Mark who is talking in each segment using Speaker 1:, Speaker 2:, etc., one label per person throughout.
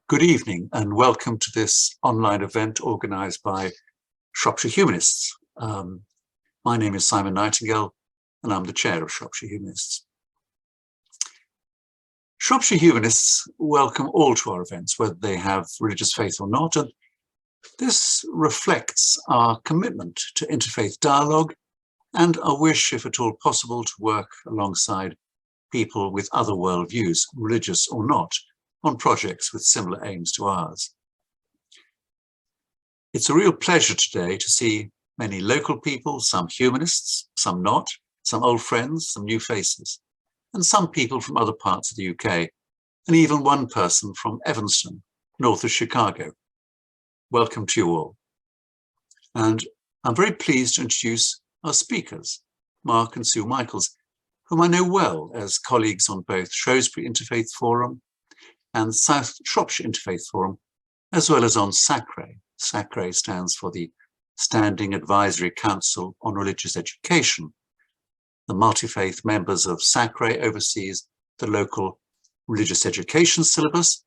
Speaker 1: Good evening and welcome to this online event organised by Shropshire Humanists. My name is Simon Nightingale and I'm the chair of Shropshire Humanists. Shropshire Humanists welcome all to our events, whether they have religious faith or not, and this reflects our commitment to interfaith dialogue and our wish, if at all possible, to work alongside people with other worldviews, religious or not, on projects with similar aims to ours. It's a real pleasure today to see many local people, some humanists, some not, some old friends, some new faces, and some people from other parts of the UK, and even one person from Evanston, north of Chicago. Welcome to you all. And I'm very pleased to introduce our speakers, Mark and Sue Michaels, whom I know well as colleagues on both Shrewsbury Interfaith Forum and South Shropshire Interfaith Forum, as well as on SACRE. SACRE stands for the Standing Advisory Council on Religious Education. The multi-faith members of SACRE oversees the local religious education syllabus,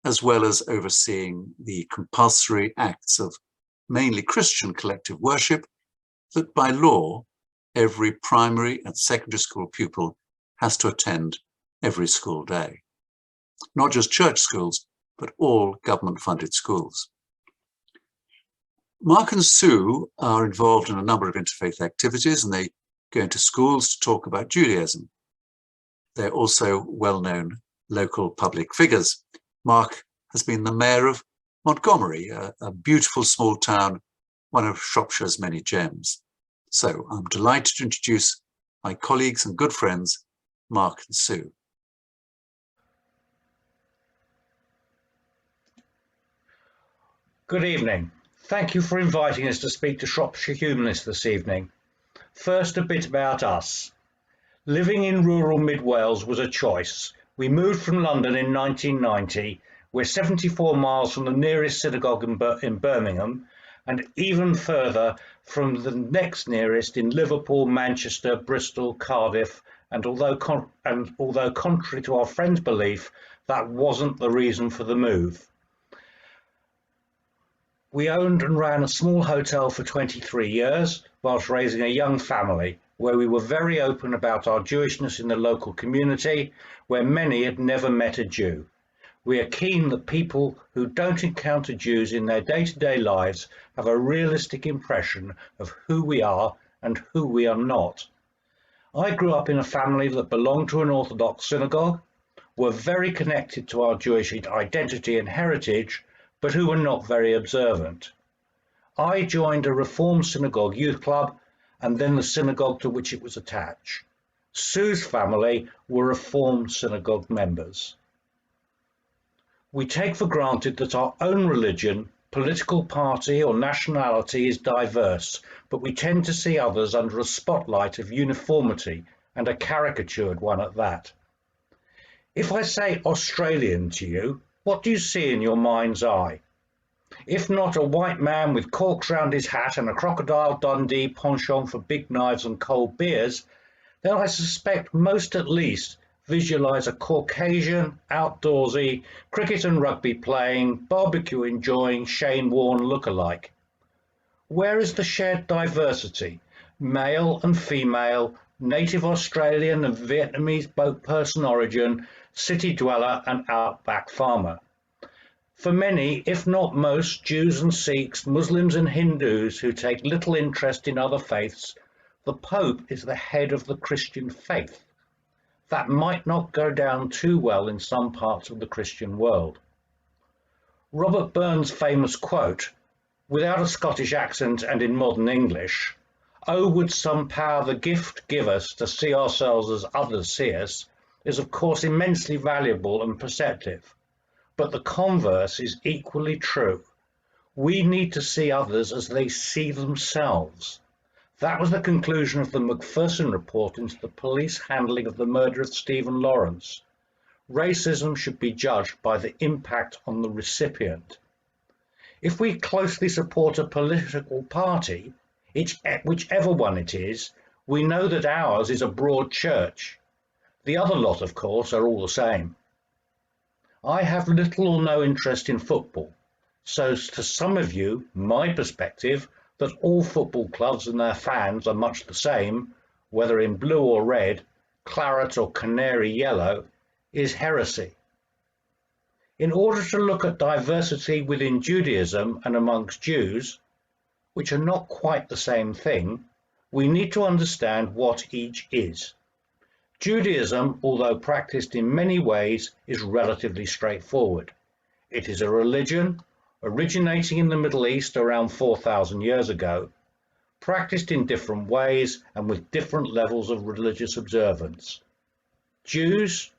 Speaker 1: as well as overseeing the compulsory acts of mainly Christian collective worship that by law, every primary and secondary school pupil has to attend every school day. Not just church schools, but all government-funded schools. Mark and Sue are involved in a number of interfaith activities and they go into schools to talk about Judaism. They're also well-known local public figures. Mark has been the mayor of Montgomery, a beautiful small town, one of Shropshire's many gems. So I'm delighted to introduce my colleagues and good friends, Mark and Sue.
Speaker 2: Good evening. Thank you for inviting us to speak to Shropshire Humanists this evening. First, a bit about us. Living in rural Mid Wales was a choice. We moved from London in 1990. We're 74 miles from the nearest synagogue in Birmingham and even further from the next nearest in Liverpool, Manchester, Bristol, Cardiff, and although contrary to our friend's belief, that wasn't the reason for the move. We owned and ran a small hotel for 23 years whilst raising a young family, where we were very open about our Jewishness in the local community, where many had never met a Jew. We are keen that people who don't encounter Jews in their day-to-day lives have a realistic impression of who we are and who we are not. I grew up in a family that belonged to an Orthodox synagogue, were very connected to our Jewish identity and heritage, but who were not very observant. I joined a Reformed synagogue youth club and then the synagogue to which it was attached. Sue's family were Reformed synagogue members. We take for granted that our own religion, political party or nationality is diverse, but we tend to see others under a spotlight of uniformity, and a caricatured one at that. If I say Australian to you, what do you see in your mind's eye? If not a white man with corks round his hat and a Crocodile Dundee penchant for big knives and cold beers, then I suspect most at least visualise a Caucasian, outdoorsy, cricket and rugby playing, barbecue enjoying Shane Warne lookalike. Where is the shared diversity? Male and female, native Australian and Vietnamese boat person origin, city dweller and outback farmer. For many, if not most, Jews and Sikhs, Muslims and Hindus who take little interest in other faiths, the Pope is the head of the Christian faith. That might not go down too well in some parts of the Christian world. Robert Burns' famous quote, without a Scottish accent and in modern English, "Oh, would some power the gift give us to see ourselves as others see us," is of course immensely valuable and perceptive. But the converse is equally true. We need to see others as they see themselves. That was the conclusion of the Macpherson report into the police handling of the murder of Stephen Lawrence. Racism should be judged by the impact on the recipient. If we closely support a political party, whichever one it is, we know that ours is a broad church. The other lot, of course, are all the same. I have little or no interest in football, so to some of you, my perspective that all football clubs and their fans are much the same, whether in blue or red, claret or canary yellow, is heresy. In order to look at diversity within Judaism and amongst Jews, which are not quite the same thing, we need to understand what each is. Judaism, although practiced in many ways, is relatively straightforward. It is a religion originating in the Middle East around 4,000 years ago, practiced in different ways and with different levels of religious observance. Jews,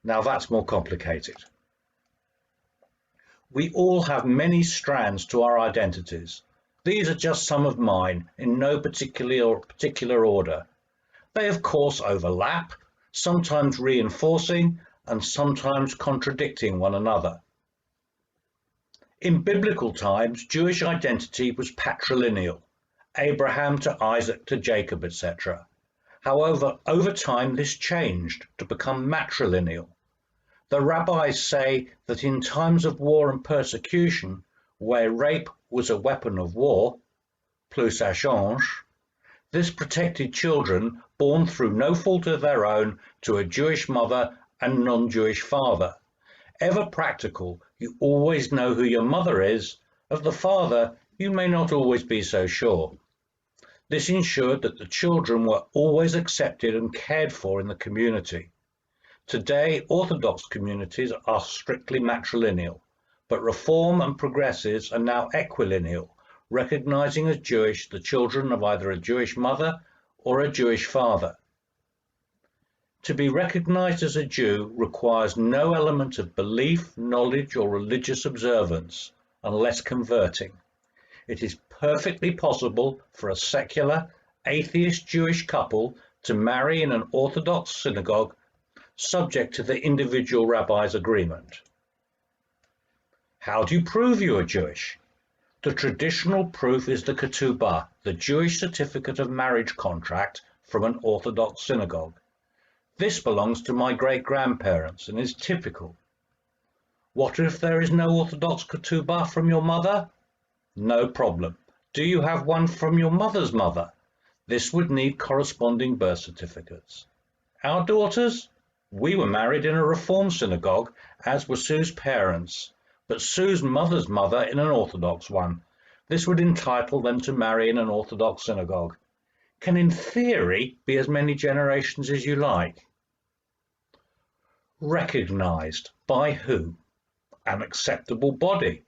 Speaker 2: now that's more complicated. We all have many strands to our identities. These are just some of mine, in no particular order. They of course overlap, sometimes reinforcing and sometimes contradicting one another. In biblical times, Jewish identity was patrilineal, Abraham to Isaac to Jacob, etc. However, over time this changed to become matrilineal. The rabbis say that in times of war and persecution, where rape was a weapon of war, plus ça change, this protected children born through no fault of their own to a Jewish mother and non-Jewish father. Ever practical, you always know who your mother is. Of the father, you may not always be so sure. This ensured that the children were always accepted and cared for in the community. Today, Orthodox communities are strictly matrilineal, but Reform and Progressives are now equilineal, recognizing as Jewish the children of either a Jewish mother or a Jewish father. To be recognized as a Jew requires no element of belief, knowledge, or religious observance, unless converting. It is perfectly possible for a secular, atheist Jewish couple to marry in an Orthodox synagogue, subject to the individual rabbi's agreement. How do you prove you are Jewish? The traditional proof is the ketubah, the Jewish certificate of marriage contract from an Orthodox synagogue. This belongs to my great-grandparents and is typical. What if there is no Orthodox ketubah from your mother? No problem. Do you have one from your mother's mother? This would need corresponding birth certificates. Our daughters? We were married in a Reform synagogue, as were Sue's parents, but Sue's mother's mother in an Orthodox one. This would entitle them to marry in an Orthodox synagogue. Can in theory be as many generations as you like. Recognized by who? An acceptable body.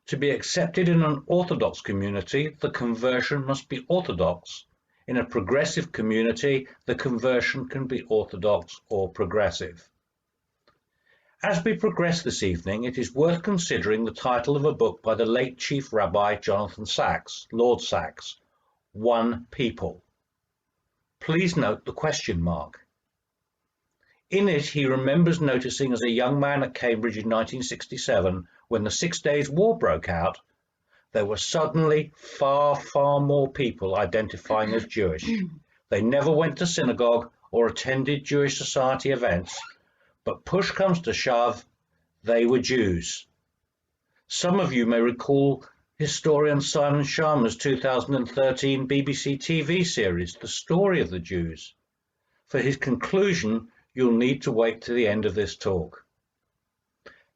Speaker 2: To be accepted in an Orthodox community, the conversion must be Orthodox. In a progressive community, the conversion can be Orthodox or progressive. As we progress this evening, it is worth considering the title of a book by the late Chief Rabbi Jonathan Sacks, Lord Sacks, One People. Please note the question mark. In it, he remembers noticing as a young man at Cambridge in 1967, when the 6 Days War broke out, there were suddenly far, far more people identifying as Jewish. They never went to synagogue or attended Jewish society events, but push comes to shove, they were Jews. Some of you may recall historian Simon Sharma's 2013 BBC TV series, The Story of the Jews. For his conclusion, you'll need to wait to the end of this talk.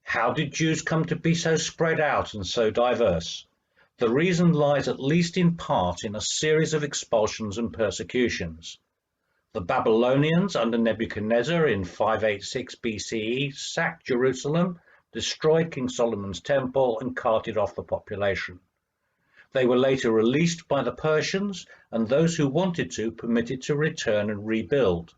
Speaker 2: How did Jews come to be so spread out and so diverse? The reason lies at least in part in a series of expulsions and persecutions. The Babylonians under Nebuchadnezzar in 586 BCE sacked Jerusalem, destroyed King Solomon's temple and carted off the population. They were later released by the Persians, and those who wanted to permitted to return and rebuild.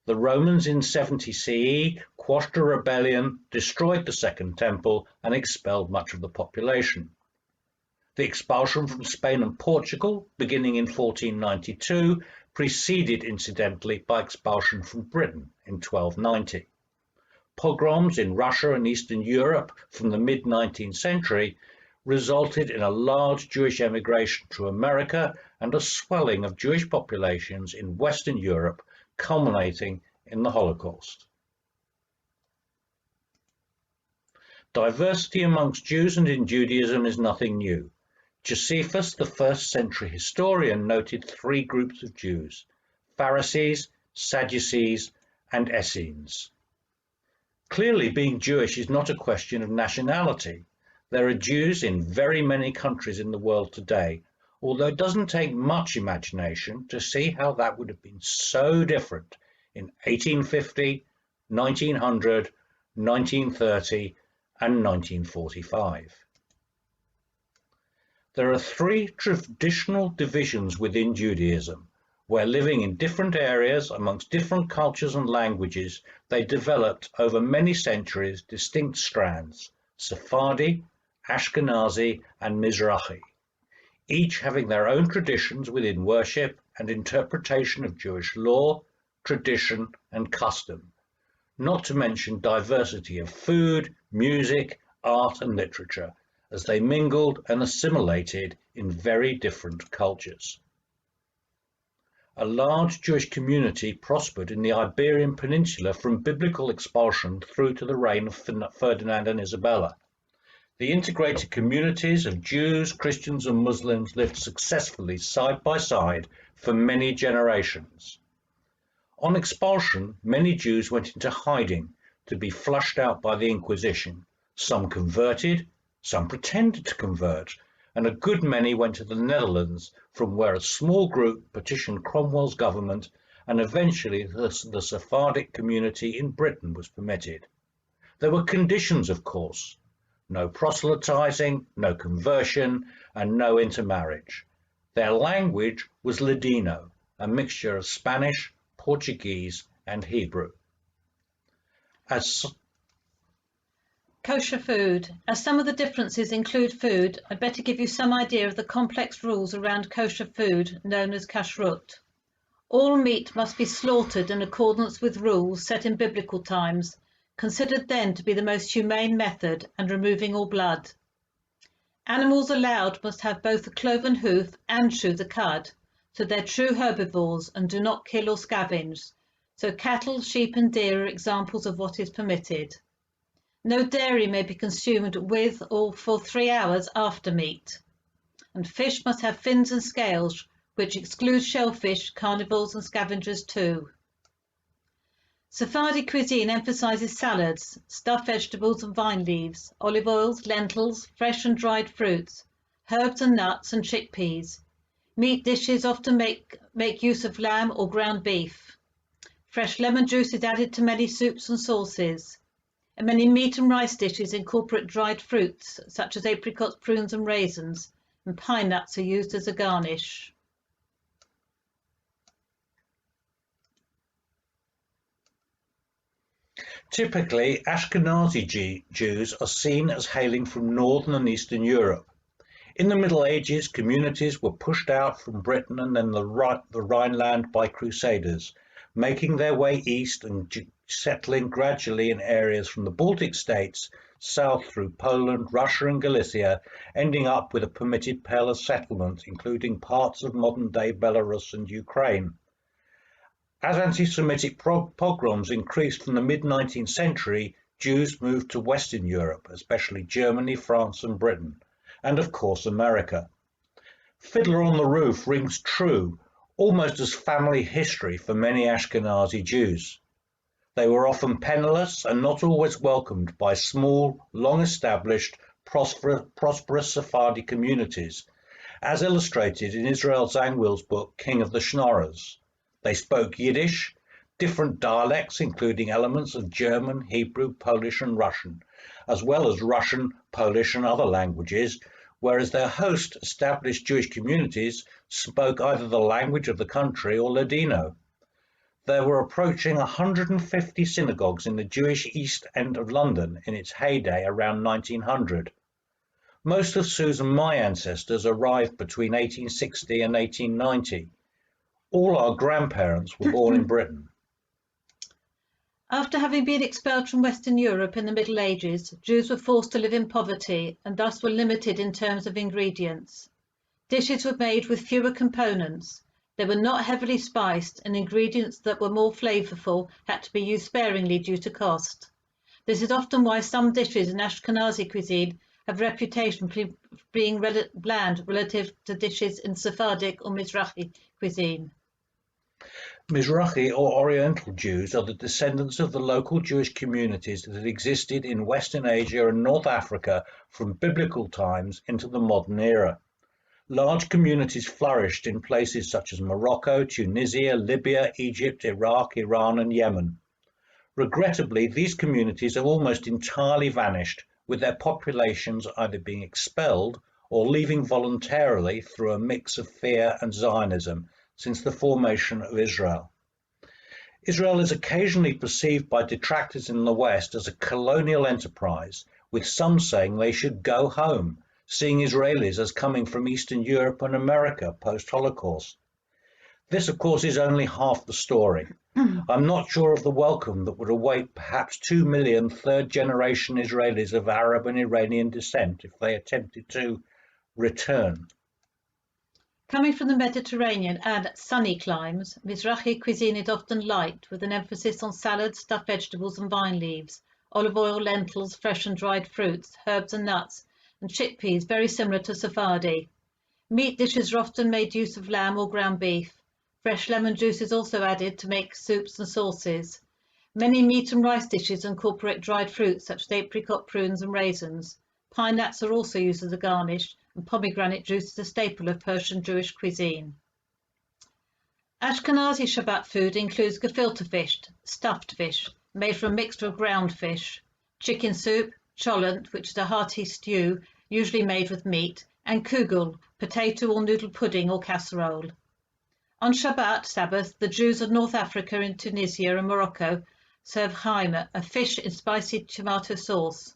Speaker 2: The Romans in 70 CE quashed a rebellion, destroyed the Second Temple and expelled much of the population. The expulsion from Spain and Portugal, beginning in 1492, preceded incidentally by expulsion from Britain in 1290. Pogroms in Russia and Eastern Europe from the mid-19th century resulted in a large Jewish emigration to America and a swelling of Jewish populations in Western Europe, culminating in the Holocaust. Diversity amongst Jews and in Judaism is nothing new. Josephus, the first-century historian, noted three groups of Jews: Pharisees, Sadducees, and Essenes. Clearly, being Jewish is not a question of nationality. There are Jews in very many countries in the world today, although it doesn't take much imagination to see how that would have been so different in 1850, 1900, 1930, and 1945. There are three traditional divisions within Judaism, where living in different areas amongst different cultures and languages, they developed over many centuries distinct strands: Sephardi, Ashkenazi, and Mizrahi, each having their own traditions within worship and interpretation of Jewish law, tradition, and custom, not to mention diversity of food, music, art, and literature, as they mingled and assimilated in very different cultures. A large Jewish community prospered in the Iberian Peninsula from biblical expulsion through to the reign of Ferdinand and Isabella. The integrated communities of Jews, Christians, and Muslims lived successfully side by side for many generations. On expulsion, many Jews went into hiding to be flushed out by the Inquisition. Some converted, some pretended to convert, and a good many went to the Netherlands, from where a small group petitioned Cromwell's government, and eventually the Sephardic community in Britain was permitted. There were conditions, of course: no proselytizing, no conversion, and no intermarriage. Their language was Ladino, a mixture of Spanish, Portuguese, and Hebrew.
Speaker 3: Kosher food. As some of the differences include food, I'd better give you some idea of the complex rules around kosher food, known as kashrut. All meat must be slaughtered in accordance with rules set in biblical times, considered then to be the most humane method, and removing all blood. Animals allowed must have both the cloven hoof and chew the cud, so they're true herbivores and do not kill or scavenge. So cattle, sheep and deer are examples of what is permitted. No dairy may be consumed with or for 3 hours after meat. And fish must have fins and scales, which excludes shellfish, carnivores and scavengers too. Sephardi cuisine emphasises salads, stuffed vegetables and vine leaves, olive oils, lentils, fresh and dried fruits, herbs and nuts and chickpeas. Meat dishes often make use of lamb or ground beef. Fresh lemon juice is added to many soups and sauces. And many meat and rice dishes incorporate dried fruits, such as apricots, prunes and raisins, and pine nuts are used as a garnish.
Speaker 2: Typically, Ashkenazi Jews are seen as hailing from Northern and Eastern Europe. In the Middle Ages, communities were pushed out from Britain and then the Rhineland by Crusaders, making their way east and settling gradually in areas from the Baltic states south through Poland, Russia and Galicia, ending up with a permitted pale of settlement, including parts of modern-day Belarus and Ukraine. As anti-Semitic pogroms increased from the mid-19th century, Jews moved to Western Europe, especially Germany, France and Britain, and of course America. Fiddler on the Roof rings true almost as family history for many Ashkenazi Jews. They were often penniless and not always welcomed by small, long-established, prosperous Sephardi communities, as illustrated in Israel Zangwill's book King of the Schnorrers. They spoke Yiddish, different dialects including elements of German, Hebrew, Polish and Russian, as well as Russian, Polish and other languages, whereas their host established Jewish communities spoke either the language of the country or Ladino. There were approaching 150 synagogues in the Jewish East End of London in its heyday around 1900. Most of Sue's and my ancestors arrived between 1860 and 1890. All our grandparents were born in Britain.
Speaker 3: After having been expelled from Western Europe in the Middle Ages, Jews were forced to live in poverty and thus were limited in terms of ingredients. Dishes were made with fewer components. They were not heavily spiced, and ingredients that were more flavourful had to be used sparingly due to cost. This is often why some dishes in Ashkenazi cuisine have a reputation for being bland relative to dishes in Sephardic or Mizrahi cuisine.
Speaker 2: Mizrahi or Oriental Jews are the descendants of the local Jewish communities that had existed in Western Asia and North Africa from biblical times into the modern era. Large communities flourished in places such as Morocco, Tunisia, Libya, Egypt, Iraq, Iran, and Yemen. Regrettably, these communities have almost entirely vanished, with their populations either being expelled or leaving voluntarily through a mix of fear and Zionism since the formation of Israel. Israel is occasionally perceived by detractors in the West as a colonial enterprise, with some saying they should go home, seeing Israelis as coming from Eastern Europe and America post-Holocaust. This, of course, is only half the story. I'm not sure of the welcome that would await perhaps 2 million third-generation Israelis of Arab and Iranian descent if they attempted to return.
Speaker 3: Coming from the Mediterranean and sunny climes, Mizrahi cuisine is often light, with an emphasis on salads, stuffed vegetables and vine leaves, olive oil, lentils, fresh and dried fruits, herbs and nuts, and chickpeas very similar to Sephardi. Meat dishes are often made use of lamb or ground beef. Fresh lemon juice is also added to make soups and sauces. Many meat and rice dishes incorporate dried fruits such as apricot, prunes and raisins. Pine nuts are also used as a garnish, and pomegranate juice is a staple of Persian Jewish cuisine. Ashkenazi Shabbat food includes gefilte fish, stuffed fish, made from a mixture of ground fish, chicken soup, cholent, which is a hearty stew, usually made with meat, and kugel, potato or noodle pudding or casserole. On Shabbat, Sabbath, the Jews of North Africa and Tunisia and Morocco serve chaime, a fish in spicy tomato sauce.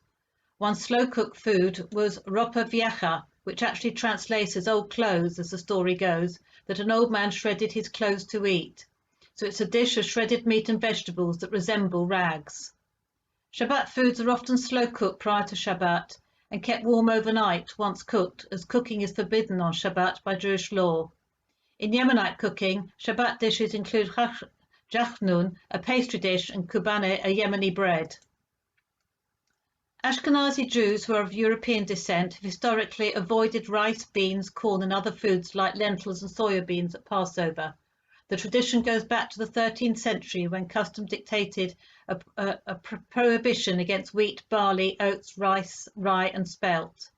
Speaker 3: One slow-cooked food was ropa vieja, which actually translates as old clothes, as the story goes, that an old man shredded his clothes to eat. So it's a dish of shredded meat and vegetables that resemble rags. Shabbat foods are often slow-cooked prior to Shabbat and kept warm overnight once cooked, as cooking is forbidden on Shabbat by Jewish law. In Yemenite cooking, Shabbat dishes include jachnun, a pastry dish, and kubane, a Yemeni bread. Ashkenazi Jews who are of European descent have historically avoided rice, beans, corn and other foods like lentils and soya beans at Passover. The tradition goes back to the 13th century when custom dictated a prohibition against wheat, barley, oats, rice, rye and spelt.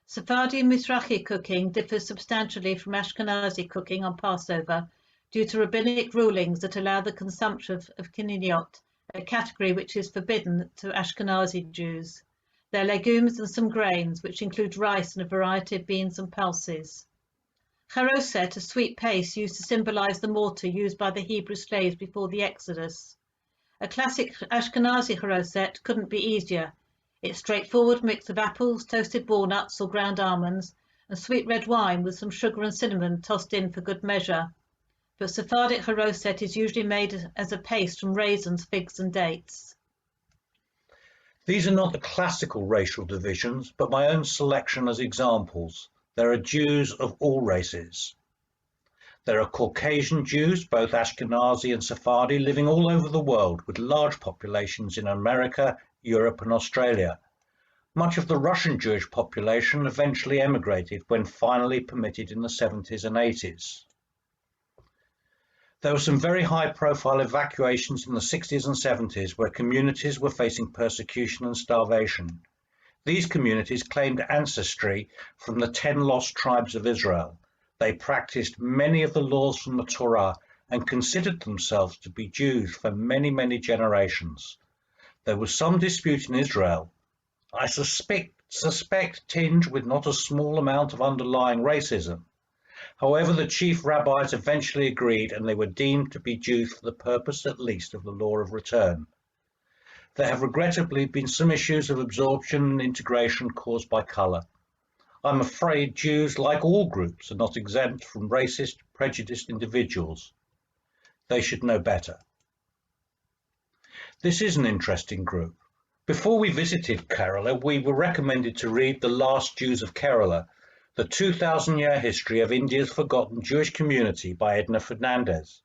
Speaker 3: Sephardi and Mizrahi cooking differs substantially from Ashkenazi cooking on Passover due to rabbinic rulings that allow the consumption of kininiot, a category which is forbidden to Ashkenazi Jews. They're legumes and some grains, which include rice and a variety of beans and pulses. Charoset, a sweet paste used to symbolize the mortar used by the Hebrew slaves before the Exodus. A classic Ashkenazi charoset couldn't be easier. It's straightforward mix of apples, toasted walnuts or ground almonds, and sweet red wine with some sugar and cinnamon tossed in for good measure. But Sephardic charoset is usually made as a paste from raisins, figs and dates.
Speaker 2: These are not the classical racial divisions, but my own selection as examples. There are Jews of all races. There are Caucasian Jews, both Ashkenazi and Sephardi, living all over the world, with large populations in America, Europe and Australia. Much of the Russian Jewish population eventually emigrated when finally permitted in the 70s and 80s. There were some very high-profile evacuations in the 60s and 70s where communities were facing persecution and starvation. These communities claimed ancestry from the 10 lost tribes of Israel. They practiced many of the laws from the Torah and considered themselves to be Jews for many, many generations. There was some dispute in Israel, I suspect tinged with not a small amount of underlying racism. However, the chief rabbis eventually agreed and they were deemed to be Jews for the purpose at least of the law of return. There have regrettably been some issues of absorption and integration caused by colour. I'm afraid Jews, like all groups, are not exempt from racist, prejudiced individuals. They should know better. This is an interesting group. Before we visited Kerala, we were recommended to read The Last Jews of Kerala, the 2,000-year history of India's forgotten Jewish community by Edna Fernandez.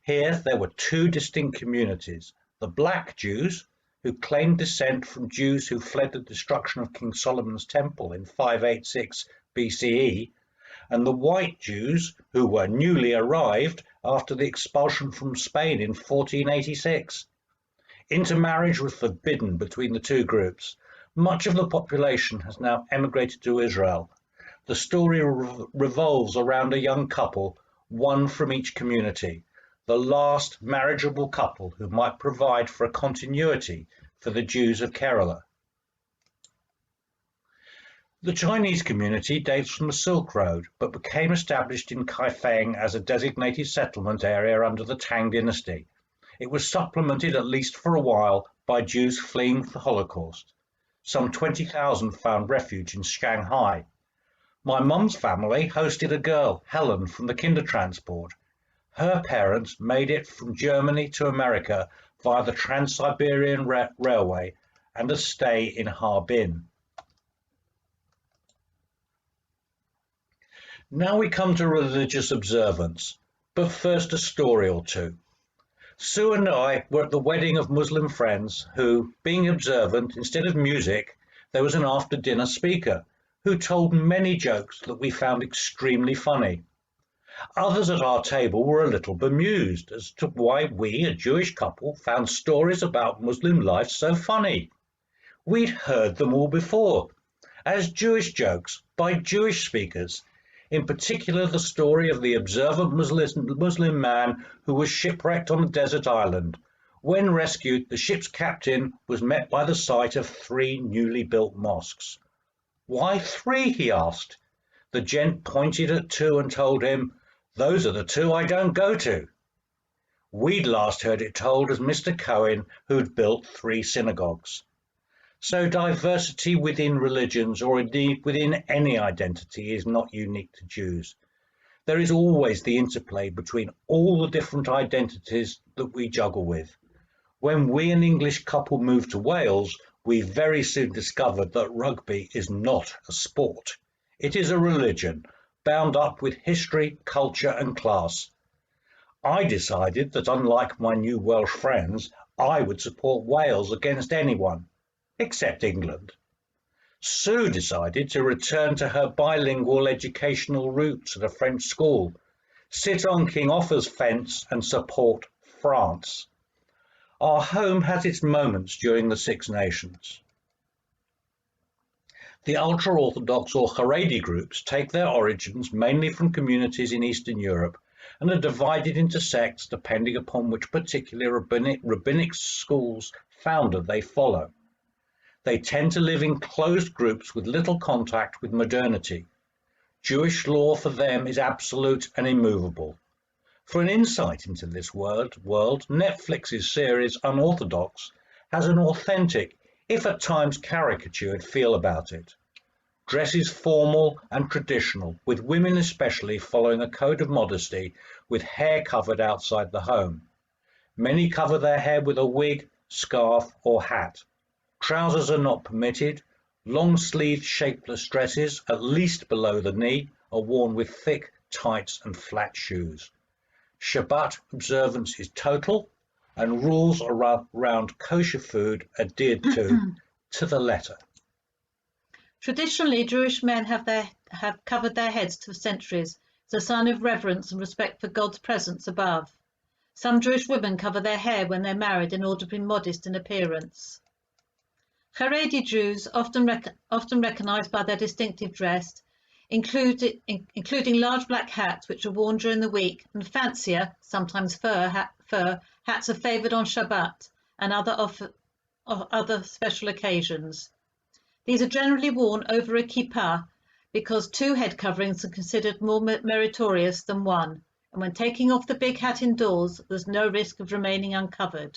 Speaker 2: Here there were two distinct communities, the Black Jews, who claimed descent from Jews who fled the destruction of King Solomon's temple in 586 BCE, and the white Jews who were newly arrived after the expulsion from Spain in 1486. Intermarriage was forbidden between the two groups. Much of the population has now emigrated to Israel. The story revolves around a young couple, one from each community, the last marriageable couple who might provide for a continuity for the Jews of Kerala. The Chinese community dates from the Silk Road, but became established in Kaifeng as a designated settlement area under the Tang dynasty. It was supplemented, at least for a while, by Jews fleeing the Holocaust. Some 20,000 found refuge in Shanghai. My mum's family hosted a girl, Helen, from the Kindertransport. Her parents made it from Germany to America via the Trans-Siberian Railway and a stay in Harbin. Now we come to religious observance, but first a story or two. Sue and I were at the wedding of Muslim friends who, being observant, instead of music, there was an after-dinner speaker who told many jokes that we found extremely funny. Others at our table were a little bemused as to why we, a Jewish couple, found stories about Muslim life so funny. We'd heard them all before, as Jewish jokes by Jewish speakers, in particular the story of the observant Muslim man who was shipwrecked on a desert island. When rescued, the ship's captain was met by the sight of 3 newly built mosques. "Why 3?" he asked. The gent pointed at 2 and told him, "Those are the 2 I don't go to." We'd last heard it told as Mr. Cohen, who'd built 3 synagogues. So diversity within religions, or indeed within any identity, is not unique to Jews. There is always the interplay between all the different identities that we juggle with. When we, an English couple, moved to Wales, we very soon discovered that rugby is not a sport. It is a religion, bound up with history, culture and class. I decided that, unlike my new Welsh friends, I would support Wales against anyone, except England. Sue decided to return to her bilingual educational roots at a French school, sit on King Offa's fence and support France. Our home has its moments during the Six Nations. The ultra-Orthodox or Haredi groups take their origins mainly from communities in Eastern Europe and are divided into sects depending upon which particular rabbinic school's founder they follow. They tend to live in closed groups with little contact with modernity. Jewish law for them is absolute and immovable. For an insight into this world, Netflix's series Unorthodox has an authentic, if at times caricatured, feel about it. Dress is formal and traditional, with women especially following a code of modesty with hair covered outside the home. Many cover their hair with a wig, scarf or hat. Trousers are not permitted. Long-sleeved shapeless dresses, at least below the knee, are worn with thick tights and flat shoes. Shabbat observance is total, and rules around kosher food adhered to the letter.
Speaker 3: Traditionally, Jewish men have covered their heads for centuries as a sign of reverence and respect for God's presence above. Some Jewish women cover their hair when they're married in order to be modest in appearance. Haredi Jews, often recognized by their distinctive dress, including large black hats which are worn during the week, and fancier, sometimes fur hats are favoured on Shabbat and other special occasions. These are generally worn over a kippah because 2 head coverings are considered more meritorious than 1, and when taking off the big hat indoors, there's no risk of remaining uncovered.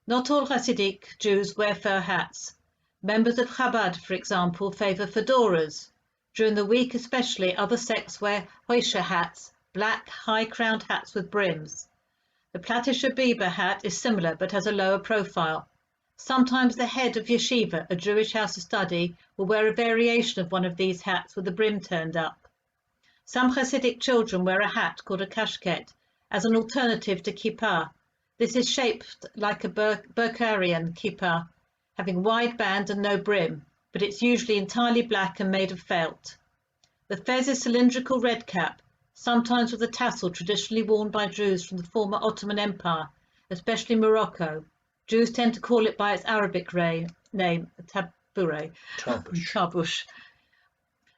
Speaker 3: Not all Hasidic Jews wear fur hats. Members of Chabad, for example, favour fedoras. During the week especially, other sects wear hoisha hats, black, high-crowned hats with brims. The Platish Abiba hat is similar but has a lower profile. Sometimes the head of yeshiva, a Jewish house of study, will wear a variation of one of these hats with the brim turned up. Some Hasidic children wear a hat called a kashket as an alternative to kippah. This is shaped like a Burkharian kippah, having wide band and no brim, but it's usually entirely black and made of felt. The fez is cylindrical red cap, sometimes with a tassel traditionally worn by Jews from the former Ottoman Empire, especially Morocco. Jews tend to call it by its Arabic name, tabouret, tarbush.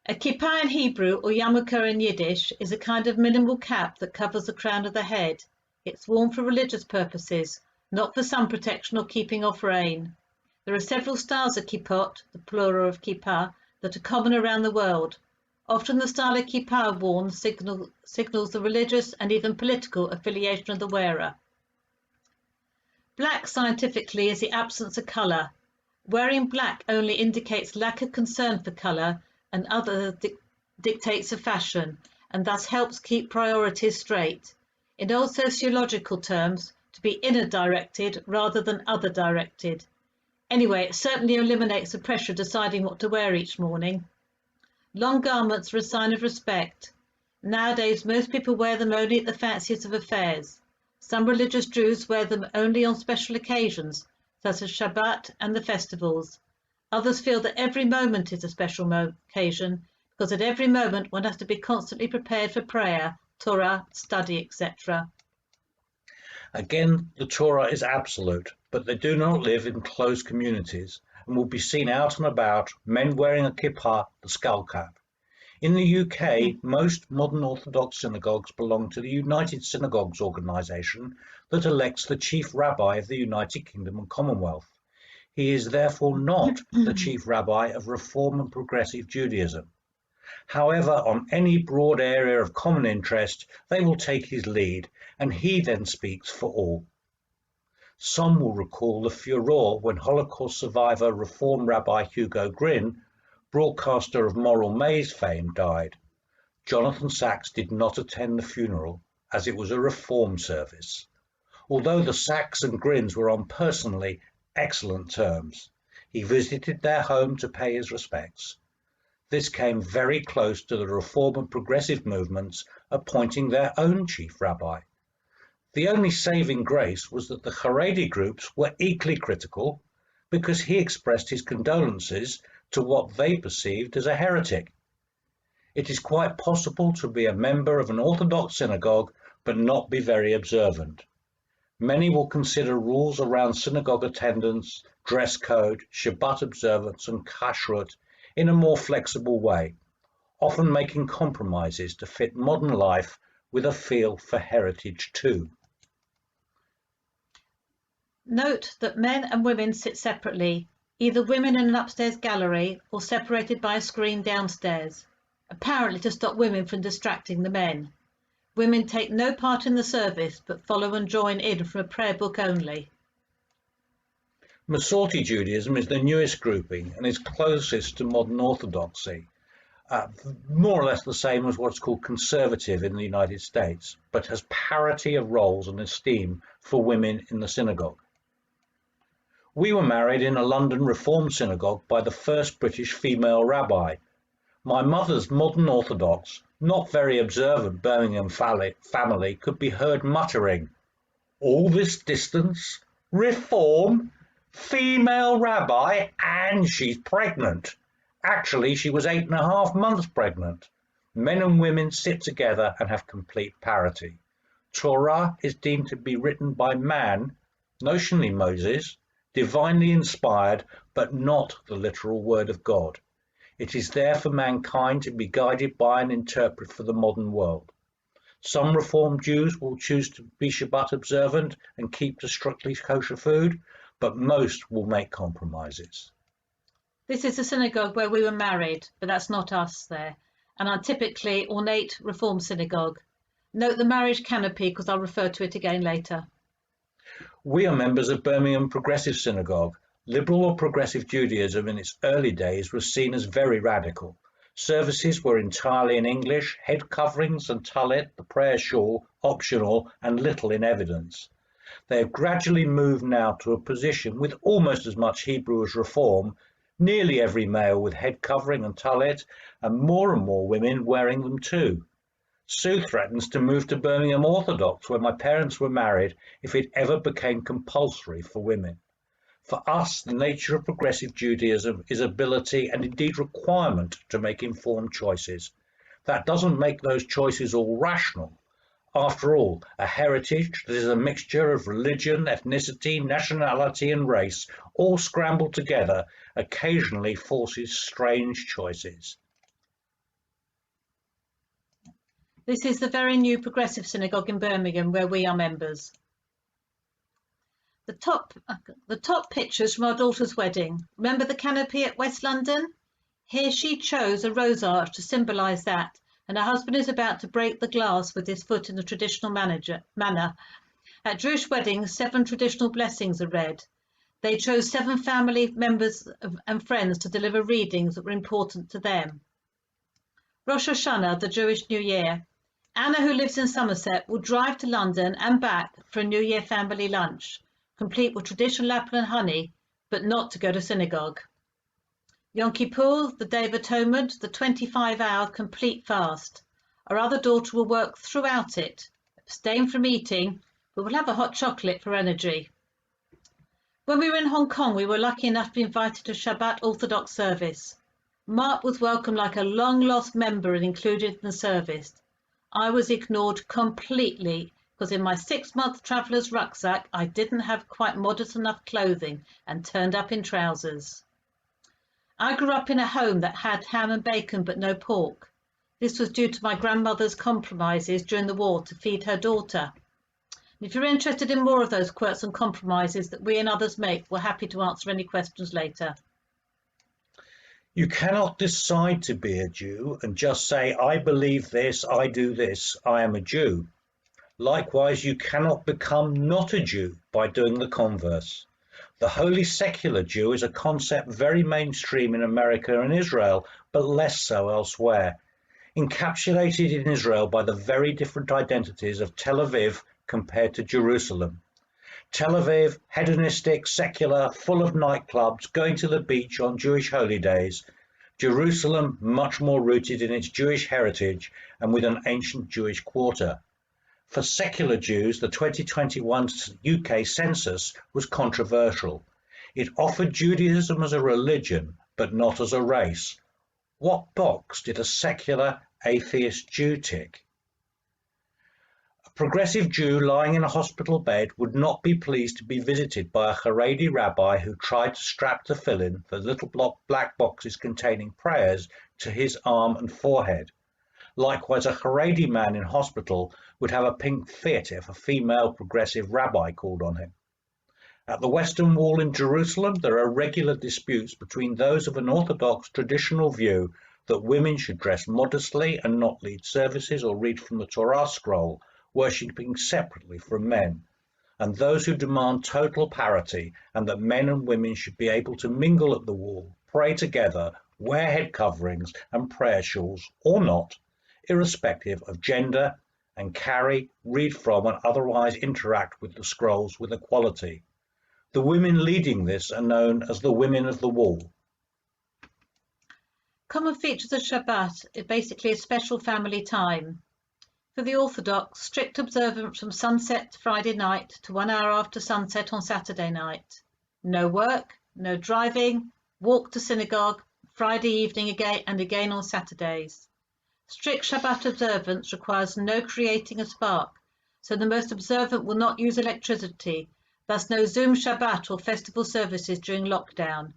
Speaker 3: A kippah in Hebrew or yarmulke in Yiddish is a kind of minimal cap that covers the crown of the head. It's worn for religious purposes, not for sun protection or keeping off rain. There are several styles of kippot, the plural of kippah, that are common around the world. Often the style of kippah worn signals the religious and even political affiliation of the wearer. Black scientifically is the absence of colour. Wearing black only indicates lack of concern for colour and other dictates of fashion, and thus helps keep priorities straight. In old sociological terms, to be inner-directed rather than other-directed. Anyway, it certainly eliminates the pressure of deciding what to wear each morning. Long garments are a sign of respect. Nowadays, most people wear them only at the fanciest of affairs. Some religious Jews wear them only on special occasions, such as Shabbat and the festivals. Others feel that every moment is a special occasion, because at every moment one has to be constantly prepared for prayer, Torah, study, etc.
Speaker 2: Again, the Torah is absolute, but they do not live in closed communities and will be seen out and about, men wearing a kippah, the skull cap. In the UK, most modern Orthodox synagogues belong to the United Synagogues organisation that elects the chief rabbi of the United Kingdom and Commonwealth. He is therefore not the chief rabbi of Reform and Progressive Judaism. However, on any broad area of common interest, they will take his lead, and he then speaks for all. Some will recall the furore when Holocaust survivor Reform Rabbi Hugo Gryn, broadcaster of Moral Maze fame, died. Jonathan Sacks did not attend the funeral, as it was a Reform service. Although the Sacks and Gryns were on personally excellent terms, he visited their home to pay his respects. This came very close to the Reform and Progressive movements appointing their own chief rabbi. The only saving grace was that the Haredi groups were equally critical because he expressed his condolences to what they perceived as a heretic. It is quite possible to be a member of an Orthodox synagogue but not be very observant. Many will consider rules around synagogue attendance, dress code, Shabbat observance and kashrut in a more flexible way, often making compromises to fit modern life with a feel for heritage too.
Speaker 3: Note that men and women sit separately, either women in an upstairs gallery or separated by a screen downstairs, apparently to stop women from distracting the men. Women take no part in the service but follow and join in from a prayer book only.
Speaker 2: Masorti Judaism is the newest grouping and is closest to modern Orthodoxy, more or less the same as what's called conservative in the United States, but has parity of roles and esteem for women in the synagogue. We were married in a London Reform synagogue by the first British female rabbi. My mother's modern Orthodox, not very observant Birmingham family could be heard muttering, "All this distance? Reform? Female rabbi, and she's pregnant." Actually, she was 8.5 months pregnant. Men and women sit together and have complete parity. Torah is deemed to be written by man, notionally Moses, divinely inspired, but not the literal word of God. It is there for mankind to be guided by and interpret for the modern world. Some Reformed Jews will choose to be Shabbat observant and keep to strictly kosher food, but most will make compromises.
Speaker 3: This is the synagogue where we were married, but that's not us there, and our typically ornate Reform synagogue. Note the marriage canopy because I'll refer to it again later.
Speaker 2: We are members of Birmingham Progressive Synagogue. Liberal or progressive Judaism in its early days was seen as very radical. Services were entirely in English, head coverings and talit, the prayer shawl, optional and little in evidence. They have gradually moved now to a position with almost as much Hebrew as Reform, nearly every male with head covering and talit, and more women wearing them too. Sue threatens to move to Birmingham Orthodox, where my parents were married, if it ever became compulsory for women. For us, the nature of progressive Judaism is ability and indeed requirement to make informed choices. That doesn't make those choices all rational. After all, a heritage that is a mixture of religion, ethnicity, nationality and race, all scrambled together, occasionally forces strange choices.
Speaker 3: This is the very new progressive synagogue in Birmingham where we are members. The top pictures from our daughter's wedding. Remember the canopy at West London? Here she chose a rose arch to symbolise that, and her husband is about to break the glass with his foot in the traditional manner. At Jewish weddings, 7 traditional blessings are read. They chose 7 family members and friends to deliver readings that were important to them. Rosh Hashanah, the Jewish New Year. Anna, who lives in Somerset, will drive to London and back for a New Year family lunch, complete with traditional apple and honey, but not to go to synagogue. Yom Kippur, the Day of Atonement, the 25-hour complete fast. Our other daughter will work throughout it, abstain from eating, but will have a hot chocolate for energy. When we were in Hong Kong, we were lucky enough to be invited to Shabbat Orthodox service. Mark was welcomed like a long-lost member and included in the service. I was ignored completely because in my 6-month traveller's rucksack, I didn't have quite modest enough clothing and turned up in trousers. I grew up in a home that had ham and bacon but no pork. This was due to my grandmother's compromises during the war to feed her daughter. If you're interested in more of those quirks and compromises that we and others make, we're happy to answer any questions later.
Speaker 2: You cannot decide to be a Jew and just say, I believe this, I do this, I am a Jew. Likewise, you cannot become not a Jew by doing the converse. The holy secular Jew is a concept very mainstream in America and Israel, but less so elsewhere. Encapsulated in Israel by the very different identities of Tel Aviv compared to Jerusalem. Tel Aviv, hedonistic, secular, full of nightclubs, going to the beach on Jewish holy days. Jerusalem, much more rooted in its Jewish heritage and with an ancient Jewish quarter. For secular Jews, the 2021 UK census was controversial. It offered Judaism as a religion, but not as a race. What box did a secular atheist Jew tick? A progressive Jew lying in a hospital bed would not be pleased to be visited by a Haredi rabbi who tried to strap tefillin, the little black boxes containing prayers, to his arm and forehead. Likewise, a Haredi man in hospital would have a pink fit if a female progressive rabbi called on him. At the Western Wall in Jerusalem, there are regular disputes between those of an Orthodox traditional view that women should dress modestly and not lead services or read from the Torah scroll, worshipping separately from men, and those who demand total parity and that men and women should be able to mingle at the wall, pray together, wear head coverings and prayer shawls or not, irrespective of gender, and carry, read from and otherwise interact with the scrolls with equality. The women leading this are known as the women of the wall.
Speaker 3: Common features of Shabbat is basically a special family time. For the Orthodox, strict observance from sunset Friday night to 1 hour after sunset on Saturday night. No work, no driving, walk to synagogue, Friday evening again and again on Saturdays. Strict Shabbat observance requires no creating a spark, so the most observant will not use electricity, thus no Zoom Shabbat or festival services during lockdown.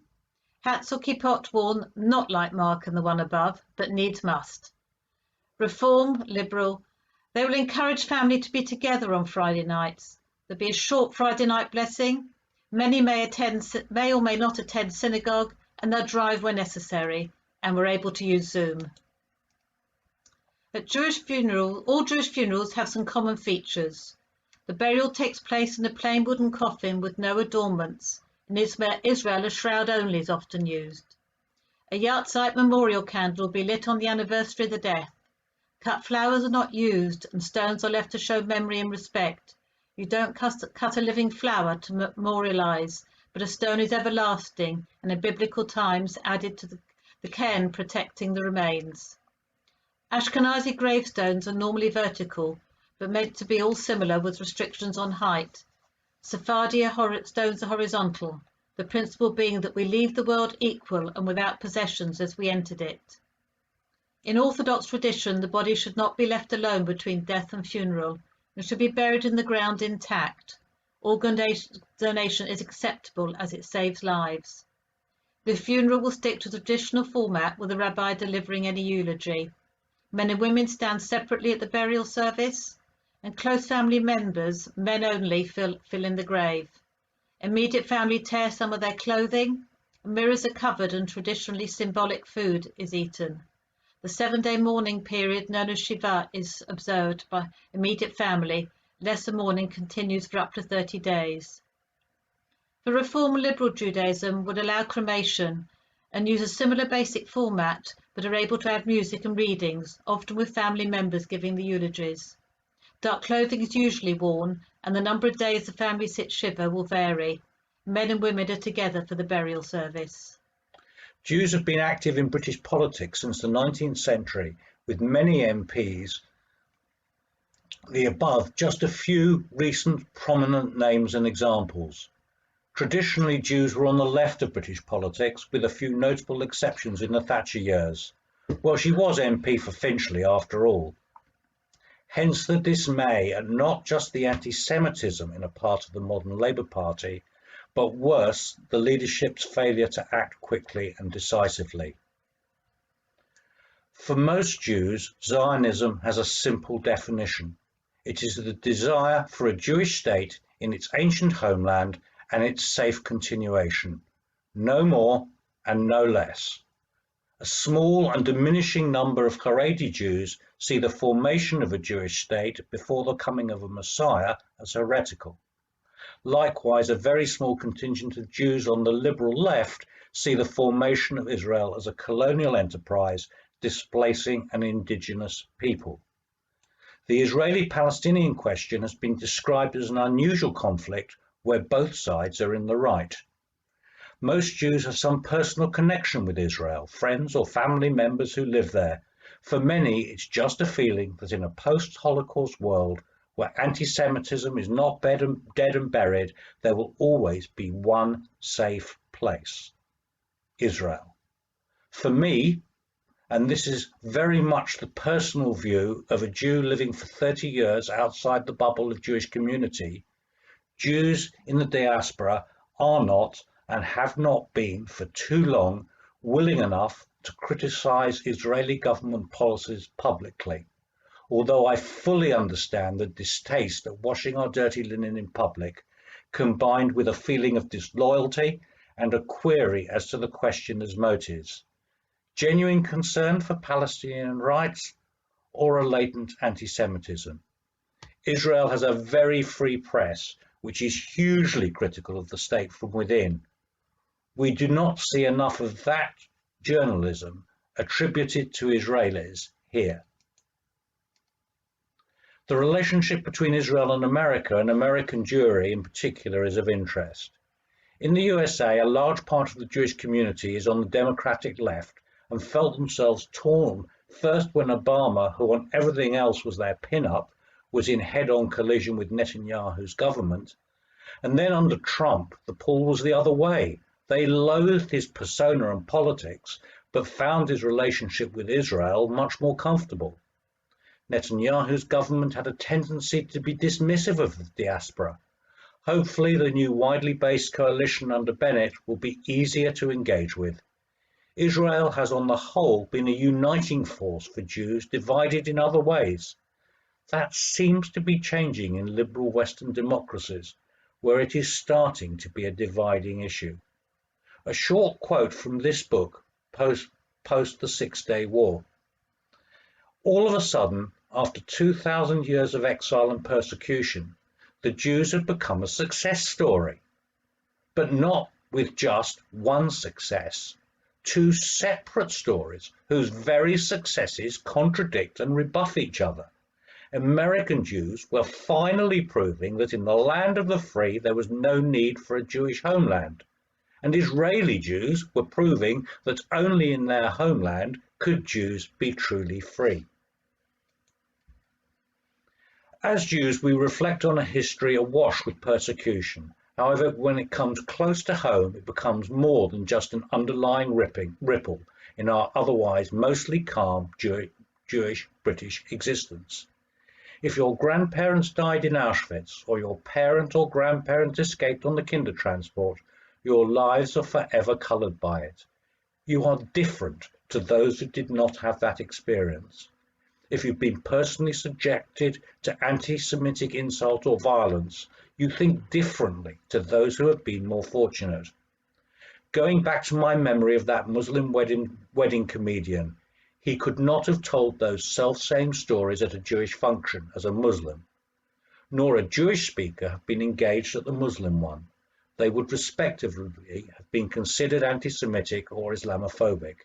Speaker 3: Hats or kippot worn, not like Mark and the one above, but needs must. Reform, liberal, they will encourage family to be together on Friday nights. There'll be a short Friday night blessing. Many may or may not attend synagogue, and they'll drive where necessary, and we're able to use Zoom. At Jewish funerals, all Jewish funerals have some common features. The burial takes place in a plain wooden coffin with no adornments. In Israel, a shroud only is often used. A yahrzeit memorial candle will be lit on the anniversary of the death. Cut flowers are not used, and stones are left to show memory and respect. You don't cut a living flower to memorialise, but a stone is everlasting, and in biblical times added to the cairn protecting the remains. Ashkenazi gravestones are normally vertical, but meant to be all similar with restrictions on height. Sephardi stones are horizontal, the principle being that we leave the world equal and without possessions as we entered it. In Orthodox tradition, the body should not be left alone between death and funeral, and should be buried in the ground intact. Organ donation is acceptable as it saves lives. The funeral will stick to the traditional format with the rabbi delivering any eulogy. Men and women stand separately at the burial service, and close family members, men only, fill in the grave. Immediate family tear some of their clothing, mirrors are covered, and traditionally symbolic food is eaten. The 7-day mourning period known as Shiva is observed by immediate family. Lesser mourning continues for up to 30 days. The Reform liberal Judaism would allow cremation and use a similar basic format, but are able to add music and readings, often with family members giving the eulogies. Dark clothing is usually worn, and the number of days the family sits Shiva will vary. Men and women are together for the burial service.
Speaker 2: Jews have been active in British politics since the 19th century, with many MPs. The above, just a few recent prominent names and examples. Traditionally, Jews were on the left of British politics, with a few notable exceptions in the Thatcher years. Well, she was MP for Finchley after all. Hence the dismay at not just the anti-Semitism in a part of the modern Labour Party, but worse, the leadership's failure to act quickly and decisively. For most Jews, Zionism has a simple definition. It is the desire for a Jewish state in its ancient homeland and its safe continuation. No more and no less. A small and diminishing number of Haredi Jews see the formation of a Jewish state before the coming of a Messiah as heretical. Likewise, a very small contingent of Jews on the liberal left see the formation of Israel as a colonial enterprise displacing an indigenous people. The Israeli-Palestinian question has been described as an unusual conflict where both sides are in the right. Most Jews have some personal connection with Israel, friends or family members who live there. For many, it's just a feeling that in a post-Holocaust world where anti-Semitism is not dead and buried, there will always be one safe place: Israel. For me, and this is very much the personal view of a Jew living for 30 years outside the bubble of Jewish community, Jews in the diaspora are not and have not been for too long willing enough to criticize Israeli government policies publicly. Although I fully understand the distaste at washing our dirty linen in public, combined with a feeling of disloyalty and a query as to the questioner's motives. Genuine concern for Palestinian rights or a latent anti-Semitism? Israel has a very free press, which is hugely critical of the state from within. We do not see enough of that journalism attributed to Israelis here. The relationship between Israel and American Jewry in particular, is of interest. In the USA, a large part of the Jewish community is on the Democratic left and felt themselves torn, first when Obama, who on everything else was their pin-up, was in head-on collision with Netanyahu's government, and then under Trump, the pull was the other way. They loathed his persona and politics, but found his relationship with Israel much more comfortable. Netanyahu's government had a tendency to be dismissive of the diaspora. Hopefully, the new widely based coalition under Bennett will be easier to engage with. Israel has on the whole been a uniting force for Jews divided in other ways. That seems to be changing in liberal Western democracies, where it is starting to be a dividing issue. A short quote from this book, post the Six-Day War. All of a sudden, after 2,000 years of exile and persecution, the Jews have become a success story, but not with just one success. Two separate stories whose very successes contradict and rebuff each other. American Jews were finally proving that in the land of the free there was no need for a Jewish homeland, and Israeli Jews were proving that only in their homeland could Jews be truly free. As Jews, we reflect on a history awash with persecution. However, when it comes close to home, it becomes more than just an underlying ripple in our otherwise mostly calm Jewish British existence. If your grandparents died in Auschwitz, or your parent or grandparent escaped on the Kindertransport, your lives are forever coloured by it. You are different to those who did not have that experience. If you've been personally subjected to anti-Semitic insult or violence, you think differently to those who have been more fortunate. Going back to my memory of that Muslim wedding comedian, he could not have told those self-same stories at a Jewish function as a Muslim, nor a Jewish speaker have been engaged at the Muslim one. They would respectively have been considered anti-Semitic or Islamophobic.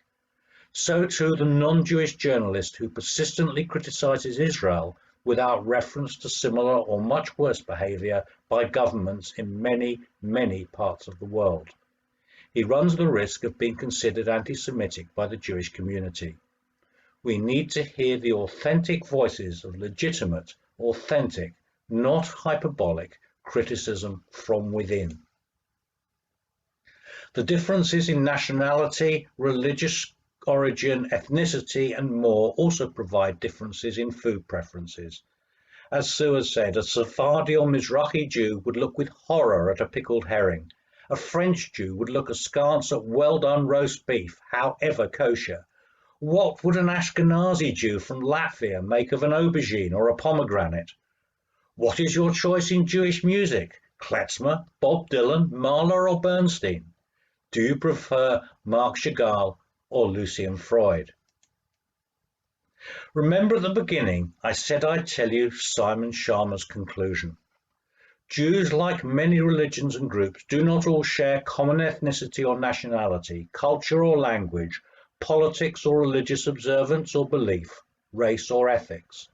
Speaker 2: So too the non-Jewish journalist who persistently criticizes Israel without reference to similar or much worse behavior by governments in many, many parts of the world. He runs the risk of being considered anti-Semitic by the Jewish community. We need to hear the authentic voices of legitimate, authentic, not hyperbolic criticism from within. The differences in nationality, religious origin, ethnicity, and more also provide differences in food preferences. As Sue has said, a Sephardi or Mizrahi Jew would look with horror at a pickled herring. A French Jew would look askance at well-done roast beef, however kosher. What would an Ashkenazi Jew from Latvia make of an aubergine or a pomegranate? What is your choice in Jewish music? Klezmer, Bob Dylan, Mahler, or Bernstein? Do you prefer Marc Chagall or Lucian Freud? Remember at the beginning, I said I'd tell you Simon Schama's conclusion. Jews, like many religions and groups, do not all share common ethnicity or nationality, culture or language, politics or religious observance or belief, race or ethics.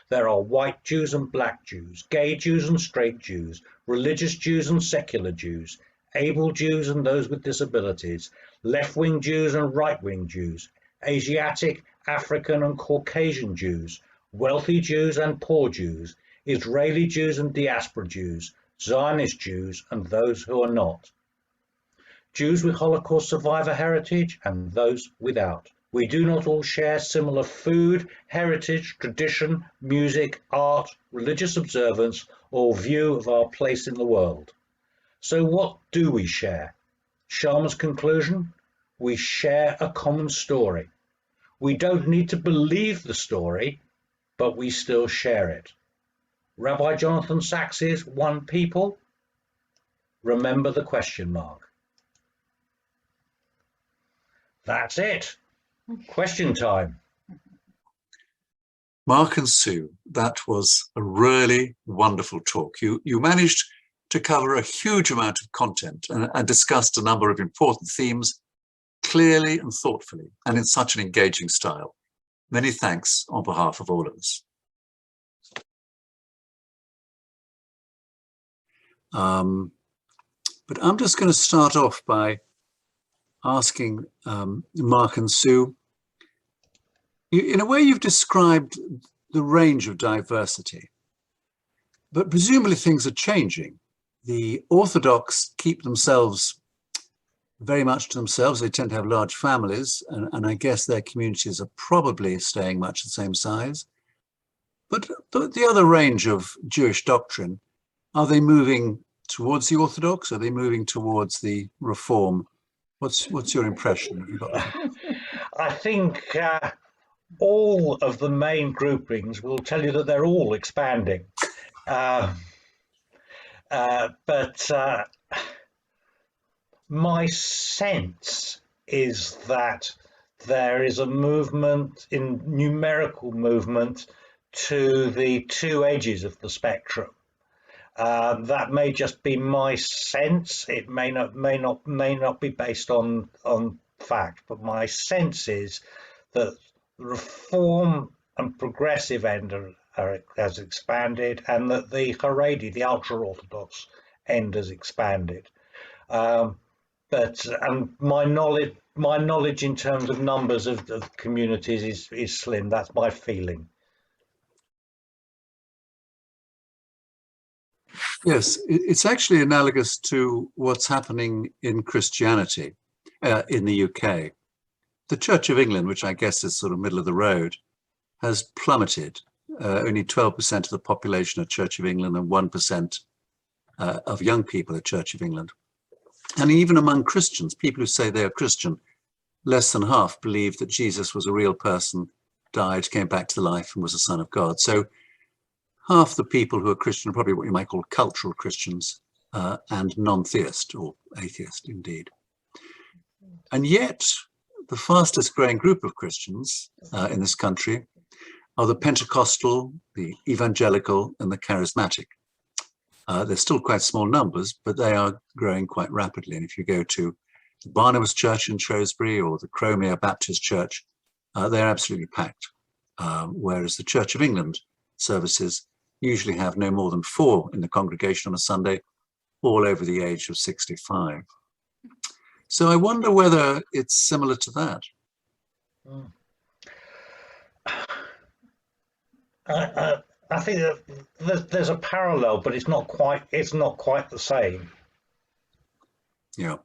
Speaker 2: There are white Jews and black Jews, gay Jews and straight Jews, religious Jews and secular Jews, able Jews and those with disabilities, left-wing Jews and right-wing Jews, Asiatic, African and Caucasian Jews, wealthy Jews and poor Jews, Israeli Jews and diaspora Jews, Zionist Jews and those who are not. Jews with Holocaust survivor heritage and those without. We do not all share similar food, heritage, tradition, music, art, religious observance, or view of our place in the world. So what do we share? Schama's conclusion? We share a common story. We don't need to believe the story, but we still share it. Rabbi Jonathan Sacks's One People? Remember the question mark. That's it. Question time.
Speaker 1: Mark and Sue, that was a really wonderful talk. You managed to cover a huge amount of content and discussed a number of important themes clearly and thoughtfully, and in such an engaging style. Many thanks on behalf of all of us. But I'm just going to start off by asking Mark and Sue, in a way you've described the range of diversity, but presumably things are changing. The Orthodox keep themselves very much to themselves. They tend to have large families, and I guess their communities are probably staying much the same size. But the other range of Jewish doctrine, are they moving towards the Orthodox? Are they moving towards the Reform? What's your impression? Have you got
Speaker 2: I think all of the main groupings will tell you that they're all expanding. But my sense is that there is a movement, in numerical movement, to the two edges of the spectrum. That may just be my sense. It may not be based on fact, but my sense is that the Reform and progressive end has expanded, and that the Haredi, the ultra-Orthodox end, has expanded. And my knowledge in terms of numbers of communities is slim. That's my feeling.
Speaker 1: Yes, it's actually analogous to what's happening in Christianity in the UK. The Church of England, which I guess is sort of middle of the road, has plummeted. Only 12% of the population are Church of England and 1% of young people are Church of England. And even among Christians, people who say they are Christian, less than half believe that Jesus was a real person, died, came back to life, and was the Son of God. So half the people who are Christian are probably what you might call cultural Christians and non-theist or atheist indeed. And yet the fastest growing group of Christians in this country are the Pentecostal, the evangelical, and the charismatic. They're still quite small numbers, but they are growing quite rapidly. And if you go to the Barnabas Church in Shrewsbury or the Cromere Baptist Church, they're absolutely packed. Whereas the Church of England services usually have no more than 4 in the congregation on a Sunday, all over the age of 65. So I wonder whether it's similar to that.
Speaker 2: I think that there's a parallel, but it's not quite the same.
Speaker 1: Yeah.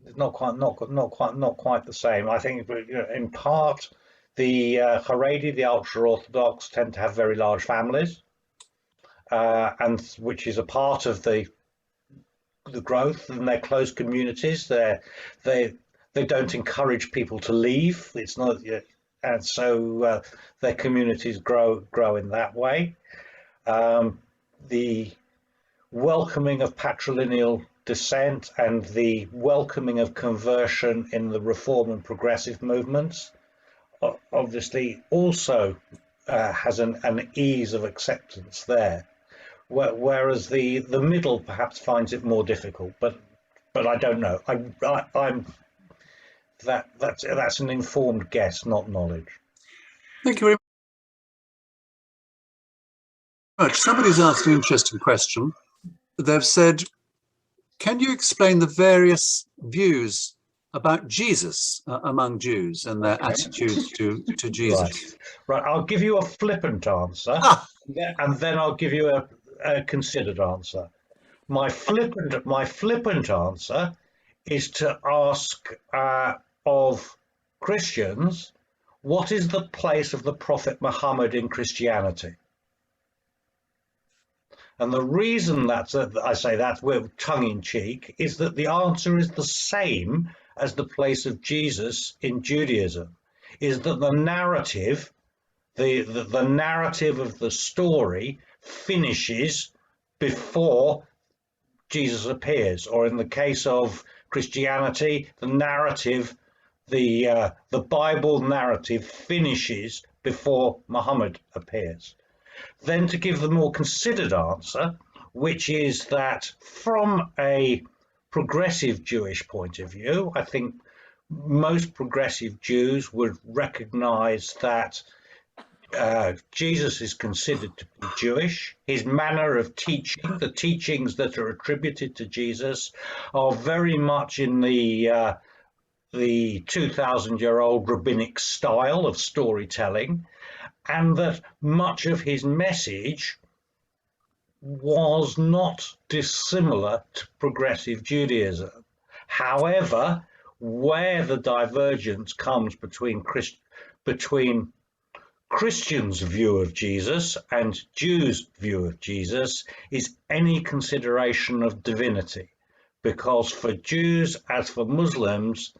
Speaker 2: It's not quite the same. I think, in part, the Haredi, the ultra-Orthodox, tend to have very large families, and which is a part of the growth in their close communities. They don't encourage people to leave. It's not, and so their communities grow in that way. The welcoming of patrilineal dissent and the welcoming of conversion in the reform and progressive movements obviously also has an ease of acceptance there, whereas the middle perhaps finds it more difficult. But I don't know. That's an informed guess, not knowledge.
Speaker 1: Thank you very much. Somebody's asked an interesting question. They've said, can you explain the various views about Jesus among Jews and their attitudes to Jesus?
Speaker 2: Right. I'll give you a flippant answer, and then I'll give you a considered answer. My flippant answer is to ask of Christians, what is the place of the Prophet Muhammad in Christianity? And the reason that I say that, we're tongue-in-cheek, is that the answer is the same as the place of Jesus in Judaism, is that the narrative, the narrative of the story finishes before Jesus appears, or in the case of Christianity, the narrative, the Bible narrative finishes before Muhammad appears. Then to give the more considered answer, which is that from a progressive Jewish point of view, I think most progressive Jews would recognize that Jesus is considered to be Jewish. His manner of teaching, the teachings that are attributed to Jesus, are very much in the 2,000-year-old rabbinic style of storytelling, and that much of his message was not dissimilar to progressive Judaism. However, where the divergence comes between Christians' view of Jesus and Jews' view of Jesus is any consideration of divinity, because for Jews, as for Muslims,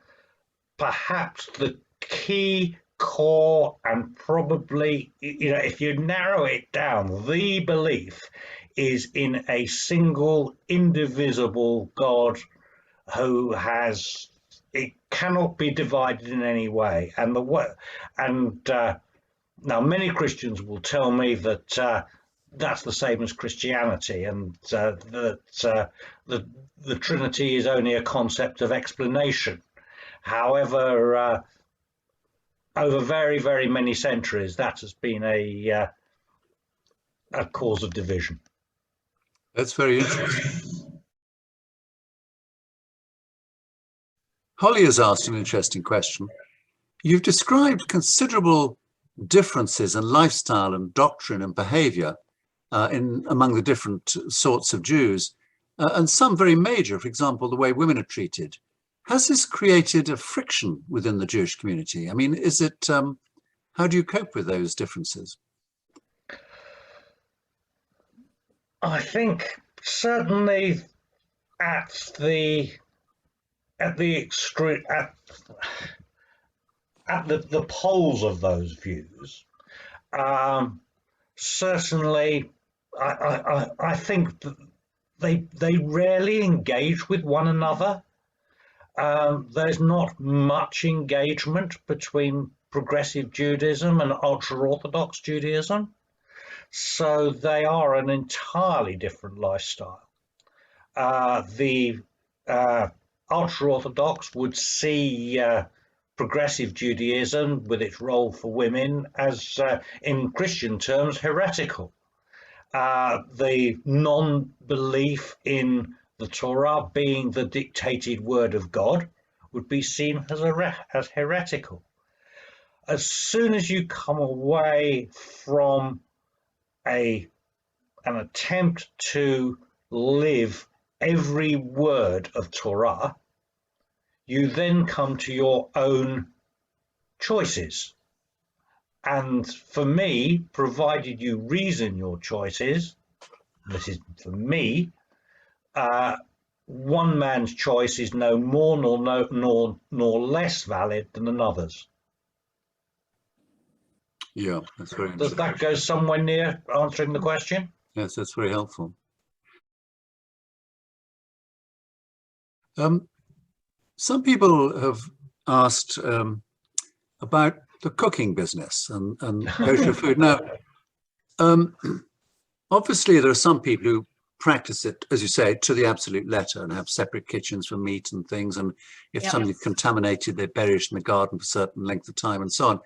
Speaker 2: perhaps the key core and probably, if you narrow it down, the belief is in a single indivisible God who it cannot be divided in any way. Now many Christians will tell me that that's the same as Christianity, and that the Trinity is only a concept of explanation. However, over very, very many centuries, that has been a cause of division.
Speaker 1: That's very interesting. Holly has asked an interesting question. You've described considerable differences in lifestyle and doctrine and behavior among the different sorts of Jews, and some very major, for example, the way women are treated. Has this created a friction within the Jewish community? I mean, is it, how do you cope with those differences?
Speaker 2: I think certainly at the extreme, at the poles of those views, certainly I think that they rarely engage with one another. There's not much engagement between progressive Judaism and ultra-Orthodox Judaism. So they are an entirely different lifestyle. The ultra-Orthodox would see progressive Judaism with its role for women as, in Christian terms, heretical. The non-belief in the Torah being the dictated word of God would be seen as heretical. As soon as you come away from an attempt to live every word of Torah, you then come to your own choices. And for me, provided you reason your choices, this is for me, one man's choice is no more nor less valid than another's.
Speaker 1: Yeah, that's very
Speaker 2: Does
Speaker 1: interesting.
Speaker 2: that go somewhere near answering the question?
Speaker 1: Yes, that's very helpful. Some people have asked about the cooking business and kosher food. Now, obviously, there are some people who practice it, as you say, to the absolute letter and have separate kitchens for meat and things. And if something's contaminated, they bury it in the garden for a certain length of time and so on.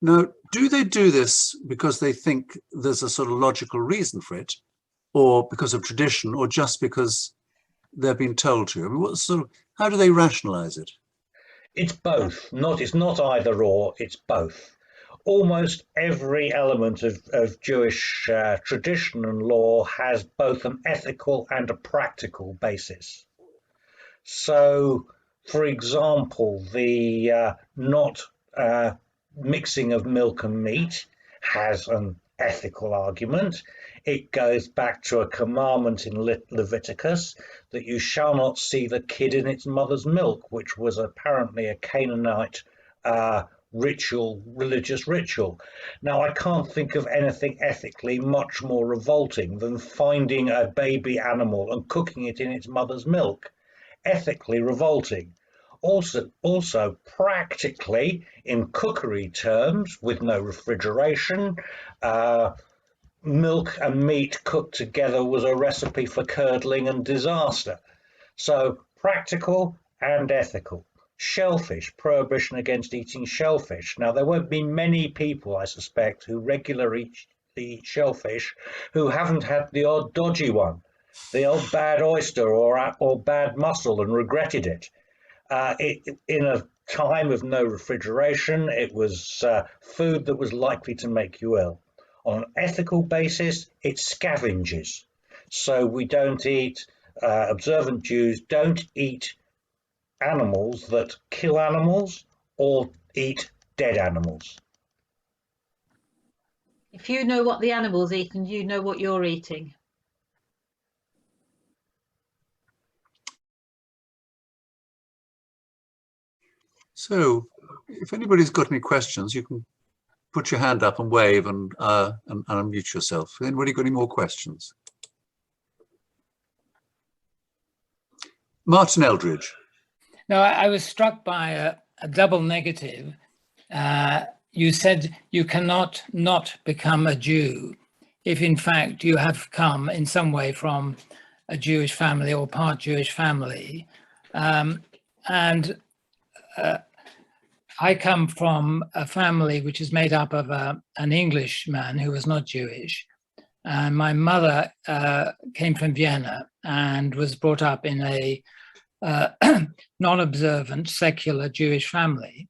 Speaker 1: Now, do they do this because they think there's a sort of logical reason for it, or because of tradition, or just because they're being told to? I mean, what sort of, how do they rationalize it?
Speaker 2: It's both. It's not either or, it's both. Almost every element of Jewish tradition and law has both an ethical and a practical basis. So, for example, the not mixing of milk and meat has an ethical argument. It goes back to a commandment in Leviticus that you shall not see the kid in its mother's milk, which was apparently a Canaanite religious ritual. Now, I can't think of anything ethically much more revolting than finding a baby animal and cooking it in its mother's milk. Ethically revolting. Also practically, in cookery terms, with no refrigeration, milk and meat cooked together was a recipe for curdling and disaster. So practical and ethical. Shellfish, prohibition against eating shellfish. Now, there won't be many people, I suspect, who regularly eat shellfish who haven't had the odd dodgy one, the old bad oyster or bad mussel and regretted it. In a time of no refrigeration, it was food that was likely to make you ill. On an ethical basis, it scavenges. So we don't eat, observant Jews don't eat animals that kill animals or eat dead animals.
Speaker 3: If you know what the animals eat and you know what you're eating.
Speaker 1: So if anybody's got any questions, you can put your hand up and wave and unmute yourself. Anybody got any more questions? Martin Eldridge.
Speaker 4: No, I was struck by a double negative. You said you cannot not become a Jew if in fact you have come in some way from a Jewish family or part Jewish family. I come from a family which is made up of an Englishman who was not Jewish. And my mother came from Vienna and was brought up in a non-observant secular Jewish family.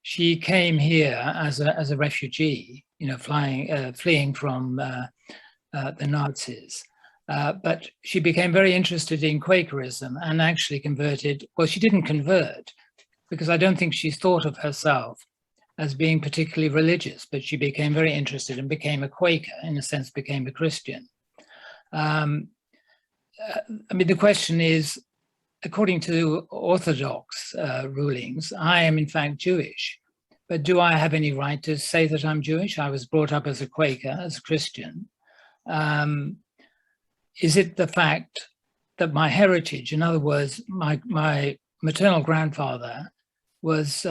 Speaker 4: She came here as a refugee fleeing from the Nazis. But she became very interested in Quakerism and actually converted. Well, she didn't convert because I don't think she thought of herself as being particularly religious, but she became very interested and became a Quaker, in a sense, became a Christian. I mean, the question is, according to Orthodox rulings, I am in fact Jewish, but do I have any right to say that I'm Jewish? I was brought up as a Quaker, as a Christian. Is it the fact that my heritage, in other words, my maternal grandfather was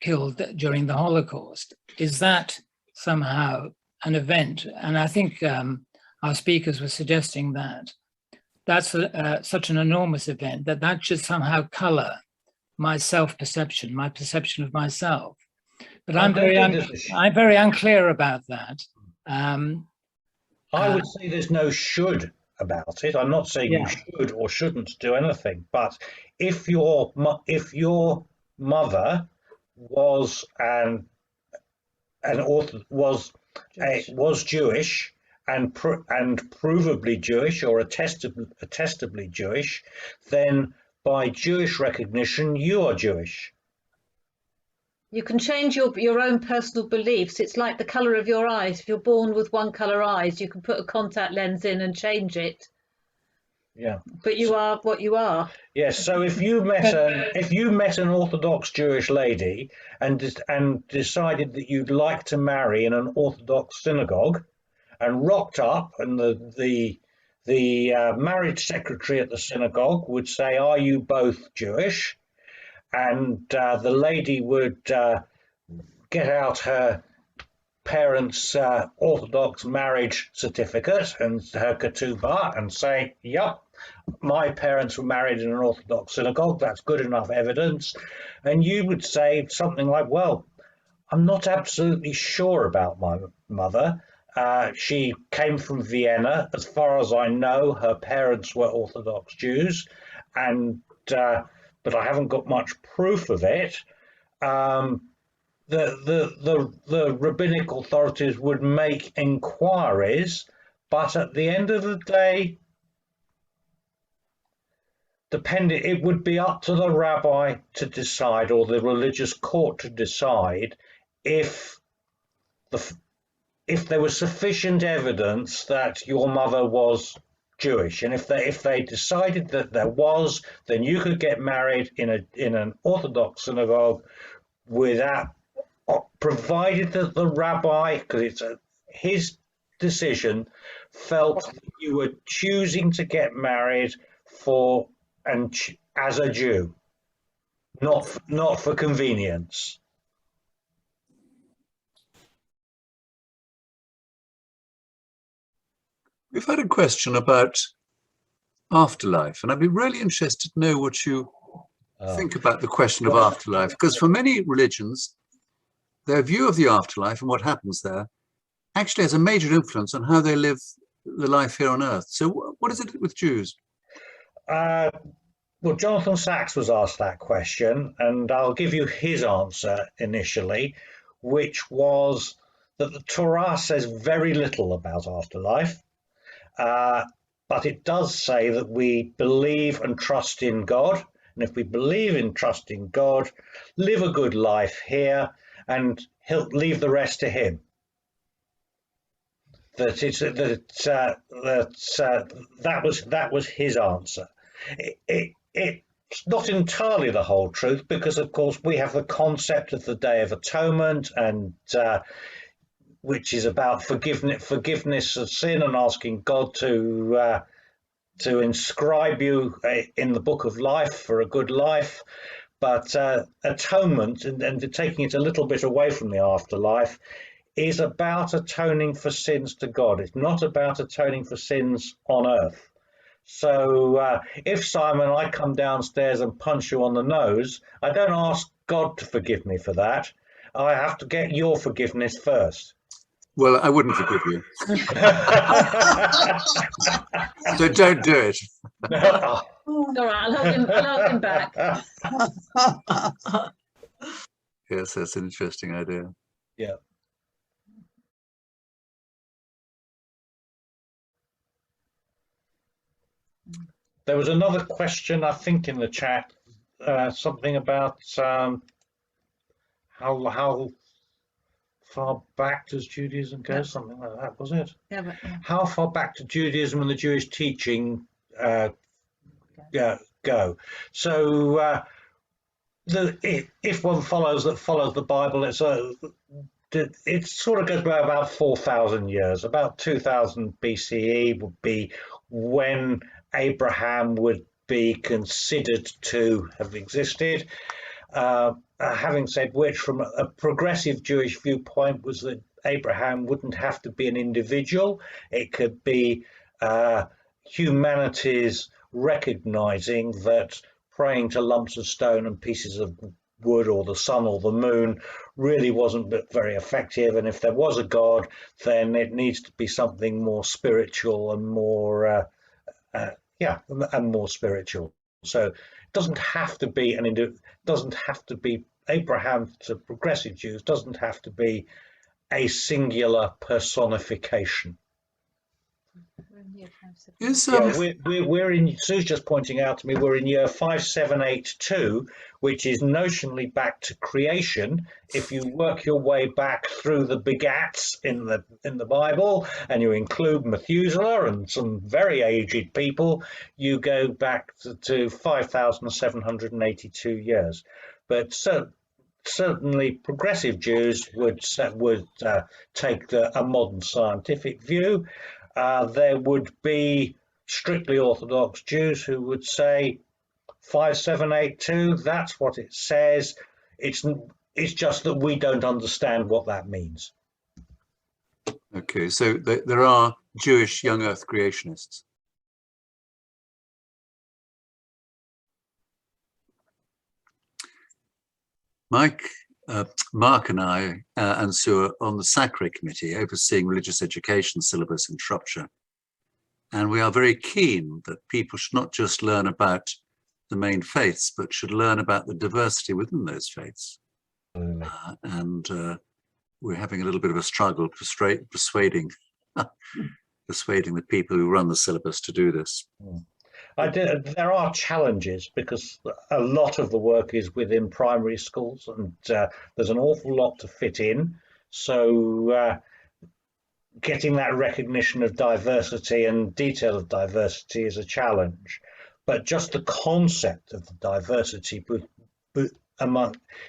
Speaker 4: killed during the Holocaust, is that somehow an event? And I think our speakers were suggesting that that's such an enormous event that should somehow color my self-perception, my perception of myself. But I'm very unclear about that.
Speaker 2: I would say there's no should about it. I'm not saying you should or shouldn't do anything, but if your mother was was Jewish and provably Jewish or attestably Jewish, then by Jewish recognition you are Jewish.
Speaker 3: You can change your own personal beliefs. It's like the colour of your eyes. If you're born with one colour eyes, you can put a contact lens in and change it.
Speaker 2: Yeah.
Speaker 3: But you are what you are.
Speaker 2: Yes. So if you met an Orthodox Jewish lady and decided that you'd like to marry in an Orthodox synagogue, and rocked up, and the marriage secretary at the synagogue would say, "Are you both Jewish?" And the lady would get out her parents' Orthodox marriage certificate and her ketubah and say, "Yep, my parents were married in an Orthodox synagogue. That's good enough evidence." And you would say something like, "Well, I'm not absolutely sure about my mother. She came from Vienna. As far as I know, her parents were Orthodox Jews, but I haven't got much proof of it." The rabbinic authorities would make inquiries, but at the end of the day, it would be up to the rabbi to decide, or the religious court to decide, if there was sufficient evidence that your mother was Jewish. And if they decided that there was, then you could get married in an Orthodox synagogue without, provided that the rabbi, because it's his decision, felt that you were choosing to get married as a Jew, not for convenience.
Speaker 1: We've had a question about afterlife, and I'd be really interested to know what you think about the question of afterlife, because for many religions, their view of the afterlife and what happens there actually has a major influence on how they live the life here on earth. So what is it with Jews?
Speaker 2: Well, Jonathan Sachs was asked that question, and I'll give you his answer initially, which was that the Torah says very little about afterlife. But it does say that we believe and trust in God. And if we believe and trust in God, live a good life here, and he'll leave the rest to him. That was his answer. It's not entirely the whole truth, because of course we have the concept of the Day of Atonement, and which is about forgiveness of sin and asking God to inscribe you in the book of life for a good life. But atonement, and taking it a little bit away from the afterlife, is about atoning for sins to God. It's not about atoning for sins on earth. So if, Simon, I come downstairs and punch you on the nose, I don't ask God to forgive me for that. I have to get your forgiveness first.
Speaker 1: Well, I wouldn't forgive you. So don't do it.
Speaker 3: All right, I'll hold him back.
Speaker 1: Yes, that's an interesting idea.
Speaker 2: Yeah. There was another question, I think, in the chat, something about how far back does Judaism go?
Speaker 3: Yeah.
Speaker 2: Something like that, was it?
Speaker 3: Yeah, but
Speaker 2: How far back to Judaism and the Jewish teaching go? So if one follows the Bible, it sort of goes back about 4,000 years. About 2000 BCE would be when Abraham would be considered to have existed. Having said which, from a progressive Jewish viewpoint, was that Abraham wouldn't have to be an individual. It could be humanity's recognizing that praying to lumps of stone and pieces of wood or the sun or the moon really wasn't very effective, and if there was a god, then it needs to be something more spiritual and more more spiritual. So it doesn't have to be Abraham. To progressive Jews, doesn't have to be a singular personification.
Speaker 1: Is,
Speaker 2: We're in, Sue's just pointing out to me, we're in year 5782, which is notionally back to creation. If you work your way back through the begats in the Bible, and you include Methuselah and some very aged people, you go back to 5,782 years. But certainly progressive Jews would take a modern scientific view. There would be strictly Orthodox Jews who would say 5782, that's what it says. It's just that we don't understand what that means.
Speaker 1: okay, so there are Jewish young earth creationists. Mark and I and Sue are on the Sacre Committee overseeing religious education syllabus in Shropshire. And we are very keen that people should not just learn about the main faiths, but should learn about the diversity within those faiths. We're having a little bit of a struggle persuading the people who run the syllabus to do this.
Speaker 2: There are challenges because a lot of the work is within primary schools, and there's an awful lot to fit in. So getting that recognition of diversity and detail of diversity is a challenge. But just the concept of the diversity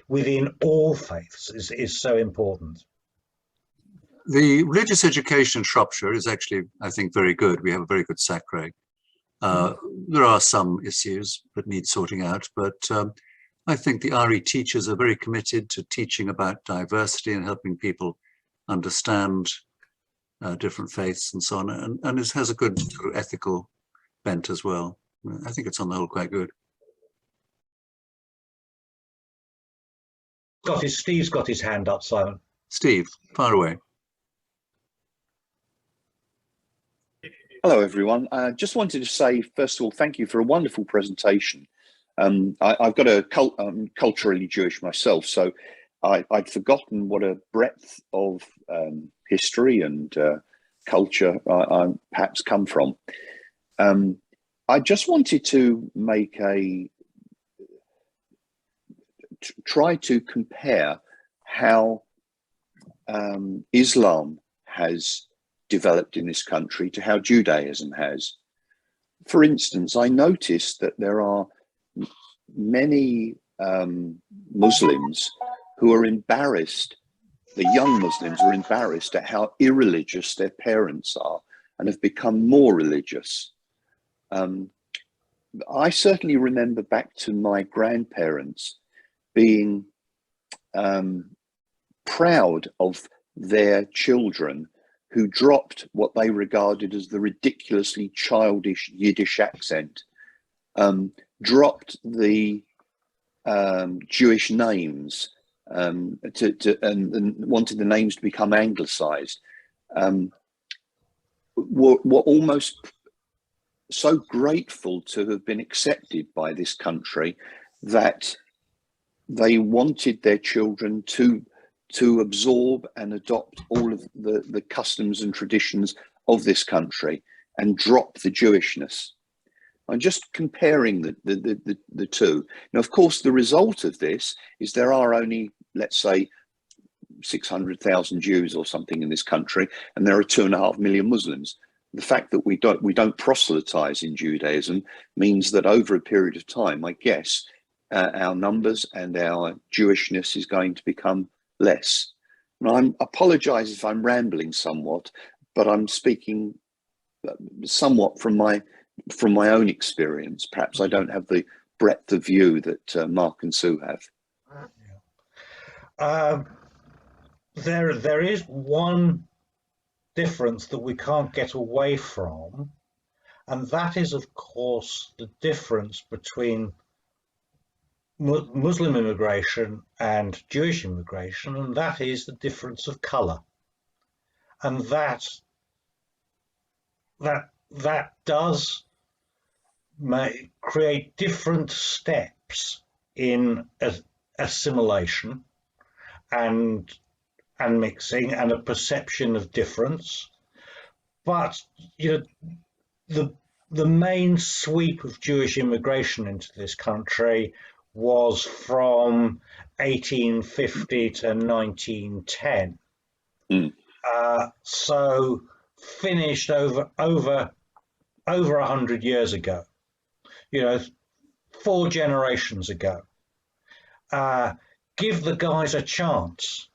Speaker 2: within all faiths is so important.
Speaker 1: The religious education in Shropshire is actually, I think, very good. We have a very good Sacre. There are some issues that need sorting out, but I think the RE teachers are very committed to teaching about diversity and helping people understand different faiths and so on, and it has a good sort of ethical bent as well. I think it's on the whole quite good.
Speaker 2: Steve's got his hand up, Simon.
Speaker 1: Steve, far away.
Speaker 5: Hello, everyone. I just wanted to say, first of all, thank you for a wonderful presentation. I've got a culturally Jewish myself, so I'd forgotten what a breadth of history and culture I perhaps come from. I just wanted to make try to compare how Islam has developed in this country to how Judaism has. For instance, I noticed that there are many Muslims who are embarrassed, the young Muslims are embarrassed at how irreligious their parents are and have become more religious. I certainly remember back to my grandparents being proud of their children who dropped what they regarded as the ridiculously childish Yiddish accent, dropped the Jewish names and wanted the names to become anglicized, were almost so grateful to have been accepted by this country that they wanted their children to absorb and adopt all of the customs and traditions of this country and drop the Jewishness. I'm just comparing the two. Now, of course, the result of this is there are only, let's say, 600,000 Jews or something in this country, and there are 2.5 million Muslims. The fact that we don't proselytize in Judaism means that over a period of time, I guess, our numbers and our Jewishness is going to become less. And I apologize if I'm rambling somewhat, but I'm speaking somewhat from my own experience. Perhaps I don't have the breadth of view that Mark and Sue have.
Speaker 2: There is one difference that we can't get away from, and that is, of course, the difference between Muslim immigration and Jewish immigration, and that is the difference of colour, and that does create different steps in assimilation and mixing and a perception of difference. But the main sweep of Jewish immigration into this country was from 1850 to 1910. So finished over 100 years ago, 4 generations ago. Give the guys a chance.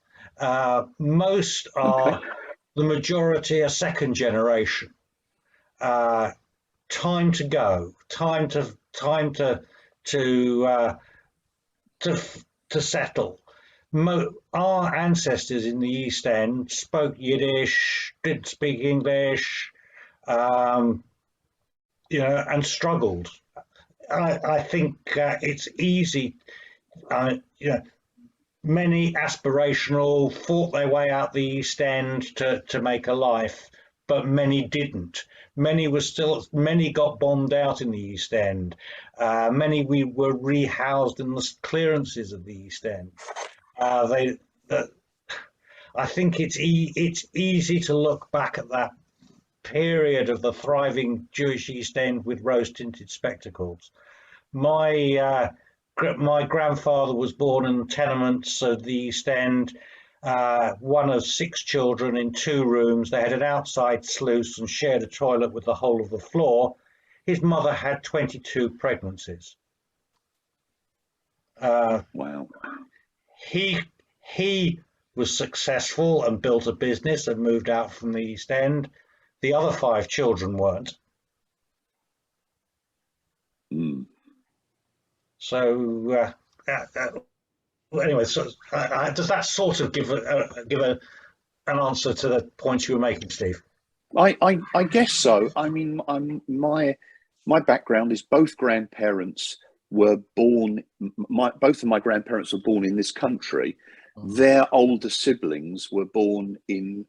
Speaker 2: Most are, the majority are second generation. Time to go, time to settle. Our ancestors in the East End spoke Yiddish, didn't speak English, and struggled. I think it's easy. Many aspirational fought their way out the East End to make a life, but many didn't. Many got bombed out in the East End. Many were rehoused in the clearances of the East End. I think it's easy to look back at that period of the thriving Jewish East End with rose-tinted spectacles. My grandfather was born in tenements of the East End, one of 6 children in 2 rooms. They had an outside sluice and shared a toilet with the whole of the floor. His mother had 22 pregnancies.
Speaker 5: Wow.
Speaker 2: He was successful and built a business and moved out from the East End. The other 5 children weren't. So anyway, does that sort of give an answer to the points you were making, Steve?
Speaker 5: I guess so. I mean, my background is both grandparents were born. Both of my grandparents were born in this country. Their older siblings were born in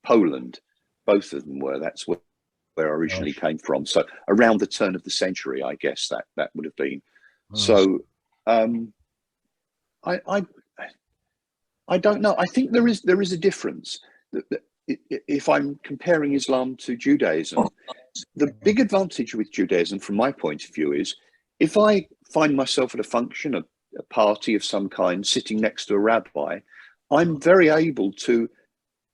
Speaker 5: Poland. Both of them were. That's where I originally came from. So around the turn of the century, I guess that would have been. So I don't know. I think there is a difference. If I'm comparing Islam to Judaism, the big advantage with Judaism, from my point of view, is if I find myself at a function, a party of some kind, sitting next to a rabbi, I'm very able to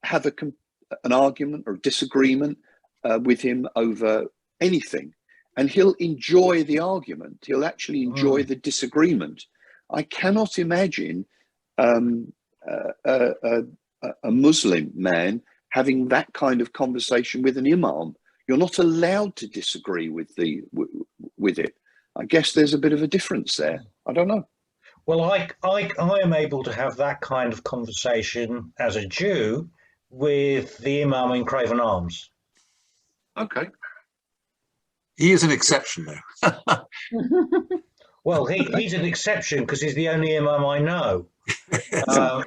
Speaker 5: have an argument or disagreement with him over anything. And he'll enjoy the argument. He'll actually enjoy the disagreement. I cannot imagine a Muslim man having that kind of conversation with an imam. You're not allowed to disagree with it. I guess there's a bit of a difference there. I don't know.
Speaker 2: Well, I am able to have that kind of conversation as a Jew with the imam in Craven Arms.
Speaker 5: Okay.
Speaker 1: He is an exception, though.
Speaker 2: Well, he's an exception because he's the only imam I know.
Speaker 1: Now,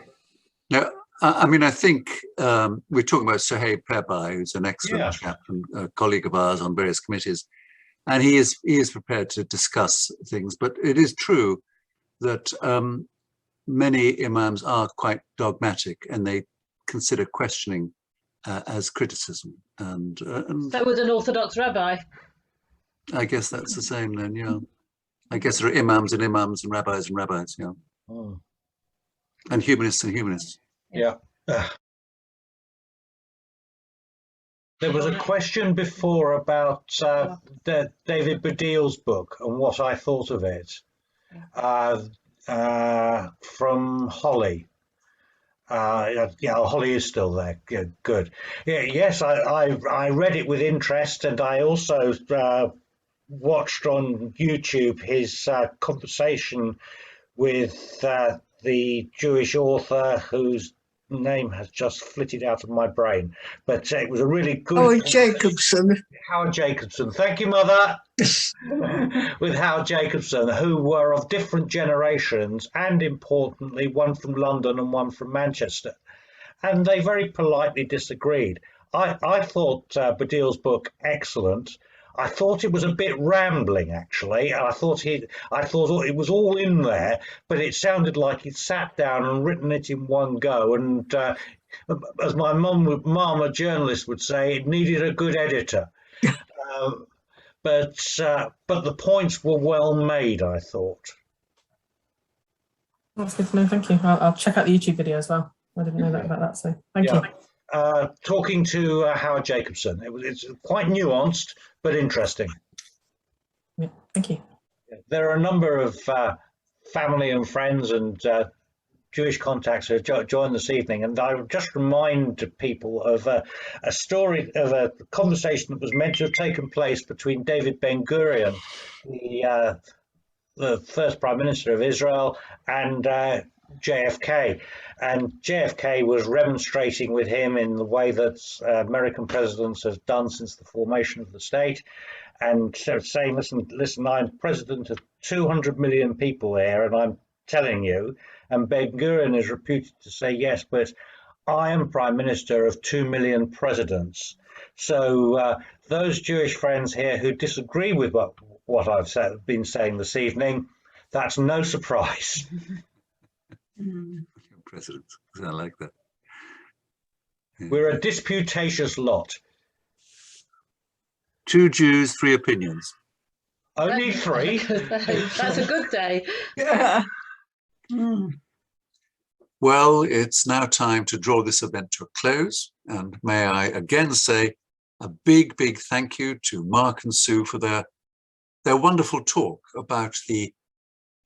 Speaker 1: I mean, I think we're talking about Sohaib Pebai, who's an excellent chap and a colleague of ours on various committees, and he is prepared to discuss things. But it is true that many imams are quite dogmatic, and they consider questioning as criticism. And
Speaker 3: so would an Orthodox rabbi.
Speaker 1: I guess that's the same then, yeah. I guess there are imams and imams and rabbis, yeah.
Speaker 2: Mm.
Speaker 1: And humanists and humanists.
Speaker 2: Yeah. There was a question before about David Baddiel's book and what I thought of it from Holly. Yeah, Holly is still there. Good. Yeah, yes, I read it with interest, and I also watched on YouTube his conversation with the Jewish author whose name has just flitted out of my brain, but it was a really good.
Speaker 6: Howard Jacobson.
Speaker 2: Howard Jacobson. Thank you, Mother. With Howard Jacobson, who were of different generations, and importantly, one from London and one from Manchester. And they very politely disagreed. I thought Baddiel's book excellent. I thought it was a bit rambling, actually. I thought it was all in there, but it sounded like he'd sat down and written it in one go. And as my mum, a journalist, would say, it needed a good editor. But the points were well made, I thought.
Speaker 7: That's good to know. Thank you. I'll check out the YouTube video as well. I didn't know that about that, so thank you.
Speaker 2: Talking to Howard Jacobson, it's quite nuanced but interesting.
Speaker 7: Yeah, thank you.
Speaker 2: There are a number of family and friends and Jewish contacts who have joined this evening, and I would just remind people of a story of a conversation that was meant to have taken place between David Ben-Gurion, the first Prime Minister of Israel, and JFK. And JFK was remonstrating with him in the way that American presidents have done since the formation of the state, and saying, listen, I'm president of 200 million people here, and I'm telling you. And Ben-Gurion is reputed to say, yes, but I am Prime Minister of 2 million presidents. So those Jewish friends here who disagree with what I've been saying this evening, that's no surprise.
Speaker 1: President, I like that. Yeah.
Speaker 2: We're a disputatious lot.
Speaker 1: 2 Jews, 3 opinions.
Speaker 2: Only 3?
Speaker 3: That's a good day.
Speaker 6: Yeah.
Speaker 1: Well, it's now time to draw this event to a close. And may I again say a big, big thank you to Mark and Sue for their wonderful talk about the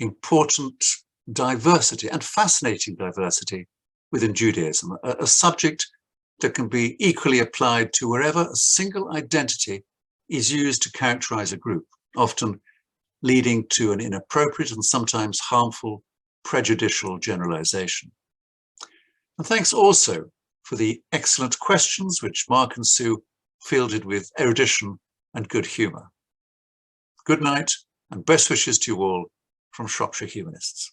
Speaker 1: important diversity and fascinating diversity within Judaism, a subject that can be equally applied to wherever a single identity is used to characterize a group, often leading to an inappropriate and sometimes harmful prejudicial generalization. And thanks also for the excellent questions which Mark and Sue fielded with erudition and good humor. Good night and best wishes to you all from Shropshire Humanists.